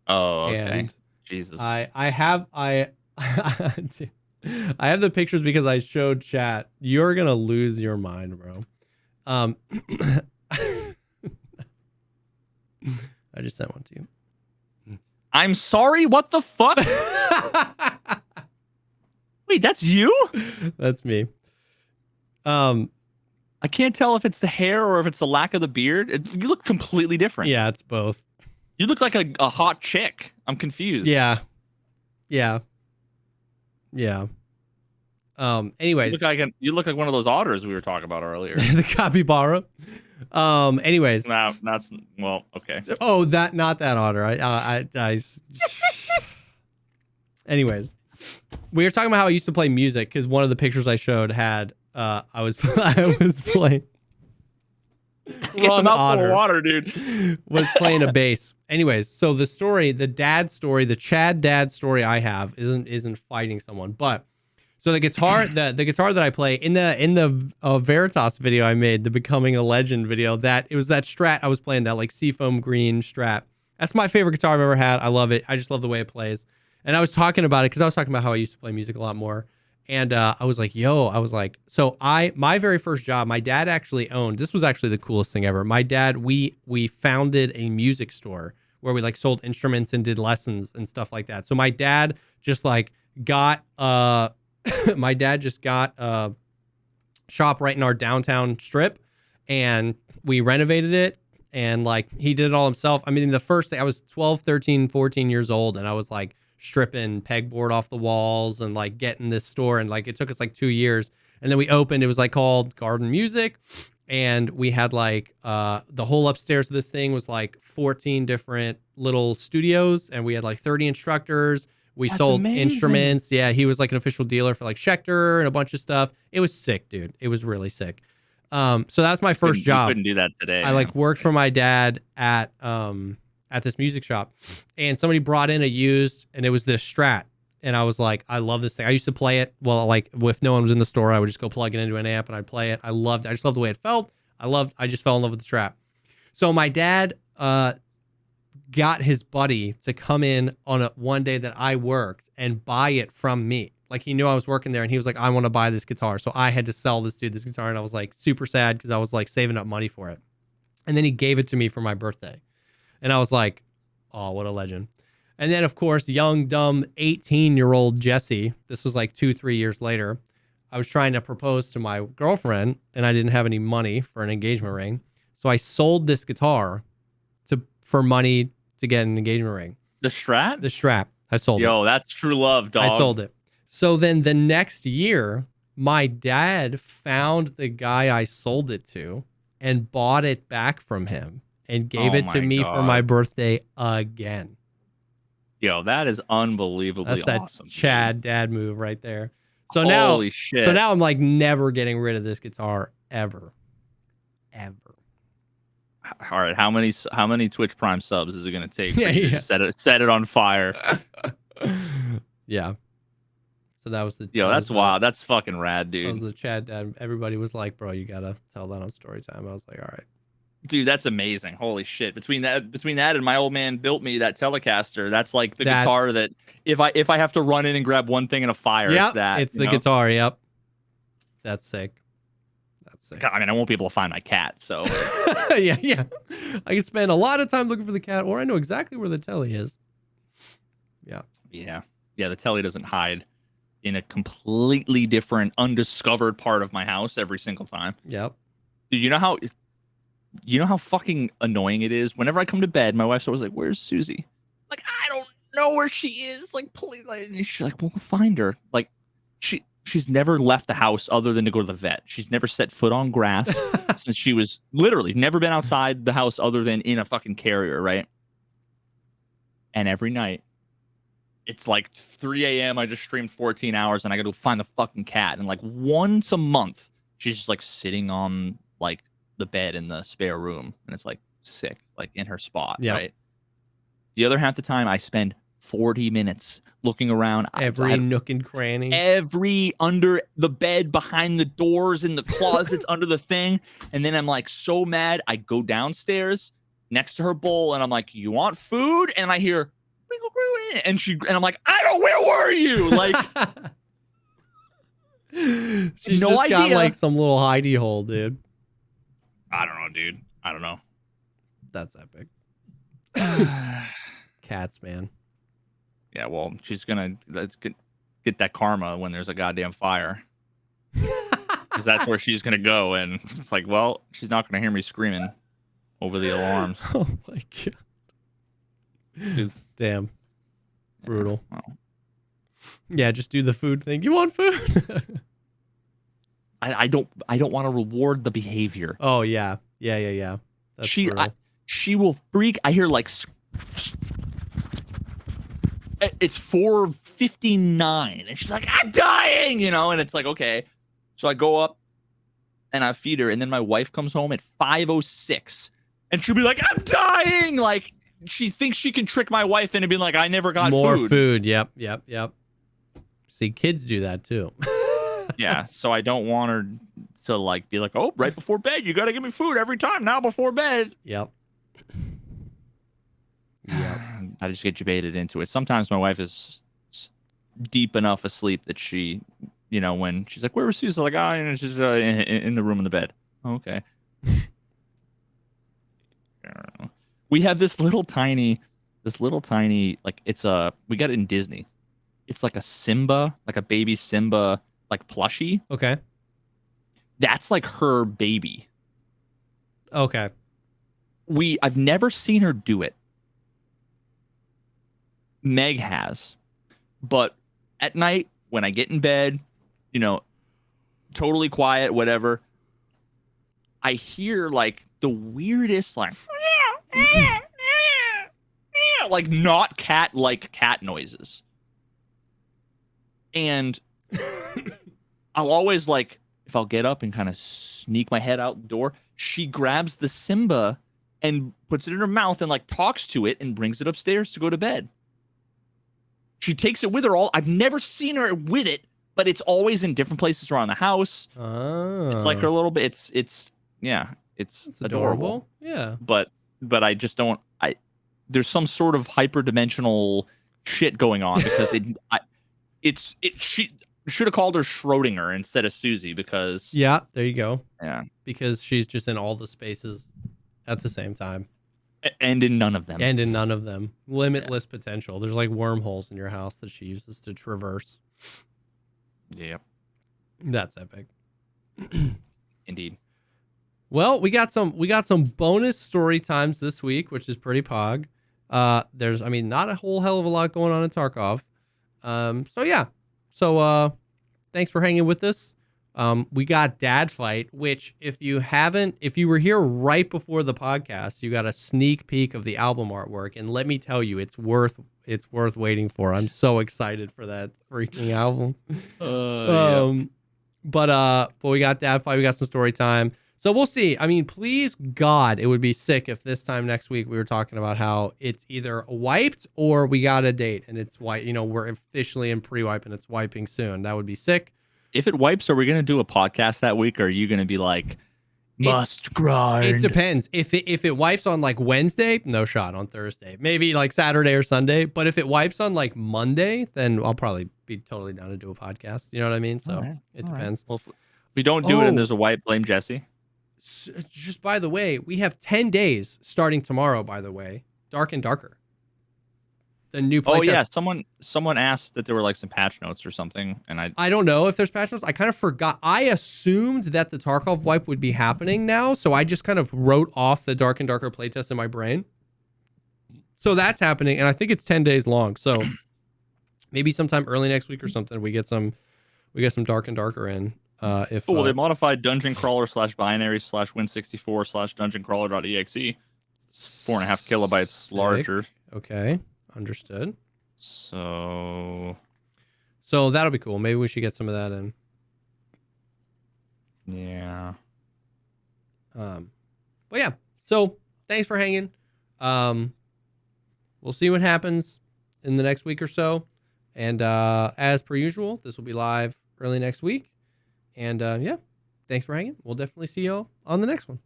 Oh, okay. And Jesus. I have the pictures because I showed chat. You're gonna lose your mind, bro. I just sent one to you. I'm sorry. What the fuck? Wait, that's you? That's me. I can't tell if it's the hair or if it's the lack of the beard. You look completely different. Yeah, it's both. You look like a hot chick. I'm confused. Yeah. Anyways, you look like one of those otters we were talking about earlier. the capybara. Anyways. No, that's well, okay. Oh, not that otter. Anyways, we were talking about how I used to play music because one of the pictures I showed had I was playing. Wrong otter. Water, dude. Was playing a bass. Anyways, so the Chad dad story I have isn't fighting someone, but so the guitar the guitar that I play in the Veritas video I made, the Becoming a Legend video, that it was that Strat I was playing, that like seafoam green Strat. That's my favorite guitar I've ever had. I love it. I just love the way it plays. And I was talking about it because I was talking about how I used to play music a lot more. And I was like, my very first job, my dad actually owned, this was actually the coolest thing ever. My dad, we founded a music store where we like sold instruments and did lessons and stuff like that. So my dad just like got, a shop right in our downtown strip, and we renovated it, and like he did it all himself. I mean, the first day I was 12, 13, 14 years old, and I was like stripping pegboard off the walls and like getting this store, and like it took us like 2 years, and then we opened. It was like called Garden Music, and we had like the whole upstairs of this thing was like 14 different little studios, and we had like 30 instructors. We sold instruments. Yeah, he was like an official dealer for like Schecter and a bunch of stuff. It was sick, dude. It was really sick. So that was my first job. You couldn't do that today. I like worked for my dad at this music shop, and somebody brought in a used, and it was this Strat, and I was like, I love this thing. I used to play it. Well, like if no one was in the store, I would just go plug it into an amp and I'd play it. I just loved the way it felt. I just fell in love with the Strat. So my dad got his buddy to come in on one day that I worked and buy it from me. Like he knew I was working there, and he was like, I want to buy this guitar. So I had to sell this dude this guitar, and I was like super sad because I was like saving up money for it. And then he gave it to me for my birthday. And I was like, oh, what a legend. And then, of course, young, dumb 18-year-old Jesse, this was like 2-3 years later, I was trying to propose to my girlfriend, and I didn't have any money for an engagement ring. So I sold this guitar for money to get an engagement ring. The Strat? I sold it. Yo, that's true love, dog. I sold it. So then the next year, My dad found the guy I sold it to and bought it back from him and gave it to me for my birthday again. Yo, that is unbelievably That's awesome. That Chad dad move right there. So Holy shit. So now I'm like never getting rid of this guitar ever. All right, how many Twitch Prime subs is it gonna take for Yeah, you yeah. to set it on fire? Yeah. So that was the Yo, that's wild. That's fucking rad, dude. That was the Chad dad. Everybody was like, "Bro, you gotta tell that on story time." I was like, "All right." Dude, that's amazing. Holy shit. Between that and my old man built me that Telecaster, that's like the guitar that if I have to run in and grab one thing in a fire, it's the guitar. Yep. That's sick. I mean, I won't be able to find my cat, so yeah. I can spend a lot of time looking for the cat, or I know exactly where the telly is. Yeah. The telly doesn't hide in a completely different, undiscovered part of my house every single time. Yep. Dude, you know how fucking annoying it is? Whenever I come to bed, my wife's always like, "Where's Susie?" Like, I don't know where she is. Like, please. And she's like, "We'll find her." Like, she's never left the house other than to go to the vet. She's never set foot on grass since she was literally never been outside the house other than in a fucking carrier, right? And every night, it's like 3 a.m. I just streamed 14 hours and I got to find the fucking cat. And like once a month, she's just like sitting on like the bed in the spare room. And it's like sick, like in her spot, right? The other half of the time, I spend 40 minutes looking around every nook and cranny, every under the bed, behind the doors, in the closets, under the thing. And then I'm like so mad. I go downstairs next to her bowl and I'm like, "You want food?" And I hear, and I'm like, "I don't, where were you?" Like, she's no just idea. Got like some little hidey hole, dude. I don't know, dude. I don't know. That's epic. Cats, man. Yeah, well, she's gonna get that karma when there's a goddamn fire, because that's where she's gonna go. And it's like, well, she's not gonna hear me screaming over the alarms. Oh my god. Dude. Damn. Brutal. Yeah, well. Yeah, just do the food thing. You want food? I don't want to reward the behavior. Oh yeah. That's she will freak. I hear like it's 4:59 and she's like, "I'm dying," and it's like, okay. So I go up and I feed her, and then my wife comes home at 5:06 and she'll be like, "I'm dying." Like, she thinks she can trick my wife into being like, "I never got more food." Yep. See, kids do that too. Yeah, so I don't want her to like be like, "Oh, right before bed, you got to give me food every time now before bed." Yep. I just get debated into it. Sometimes my wife is deep enough asleep that she, when she's like, "Where was Susan?" Like, "Oh, she's in the room in the bed." Oh, okay. I don't know. We have this little tiny, like, we got it in Disney. It's like a Simba, like a baby Simba, like plushie. Okay. That's like her baby. Okay. I've never seen her do it. Meg has, but at night when I get in bed, totally quiet, whatever, I hear like the weirdest like like not cat like cat noises, and I'll always like, if I'll get up and kind of sneak my head out the door, she grabs the Simba and puts it in her mouth and like talks to it and brings it upstairs to go to bed. She takes it with her I've never seen her with it, but it's always in different places around the house. Oh. It's like her little bit. It's adorable. Yeah. But I just don't. There's some sort of hyperdimensional shit going on because she should have called her Schrodinger instead of Susie, because yeah, there you go. Yeah, because she's just in all the spaces at the same time. And in none of them. Limitless potential. There's like wormholes in your house that she uses to traverse. Yep. That's epic. Indeed. Well, we got some bonus story times this week, which is pretty pog. There's not a whole hell of a lot going on in Tarkov. So thanks for hanging with us. We got Dad Fight, which if you were here right before the podcast, you got a sneak peek of the album artwork, and let me tell you, it's worth waiting for. I'm so excited for that freaking album. But we got Dad Fight, we got some story time. So we'll see. I mean, please God, it would be sick if this time next week we were talking about how it's either wiped or we got a date and it's we're officially in pre-wipe and it's wiping soon. That would be sick. If it wipes, are we going to do a podcast that week? Or are you going to be like, must grind? It depends. If it wipes on like Wednesday, no shot. On Thursday, maybe like Saturday or Sunday. But if it wipes on like Monday, then I'll probably be totally down to do a podcast. You know what I mean? So it depends. Well, if we don't do it and there's a wipe, blame Jesse. Just by the way, we have 10 days starting tomorrow, by the way. Dark and Darker. The new playtest. Oh, yeah. Someone asked that there were like some patch notes or something. And I don't know if there's patch notes. I kind of forgot. I assumed that the Tarkov wipe would be happening now. So I just kind of wrote off the Dark and Darker playtest in my brain. So that's happening. And I think it's 10 days long. So maybe sometime early next week or something, we get some Dark and Darker in. They modified dungeon crawler /binary /win64 /dungeoncrawler.exe. 4.5 kilobytes larger. Okay, understood. So that'll be cool. Maybe we should get some of that in. Yeah. But yeah. So thanks for hanging. We'll see what happens in the next week or so. And as per usual, this will be live early next week. And yeah, thanks for hanging. We'll definitely see you on the next one.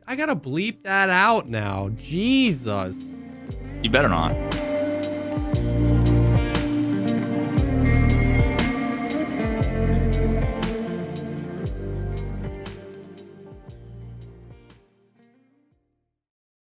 I gotta bleep that out now. Jesus. You better not.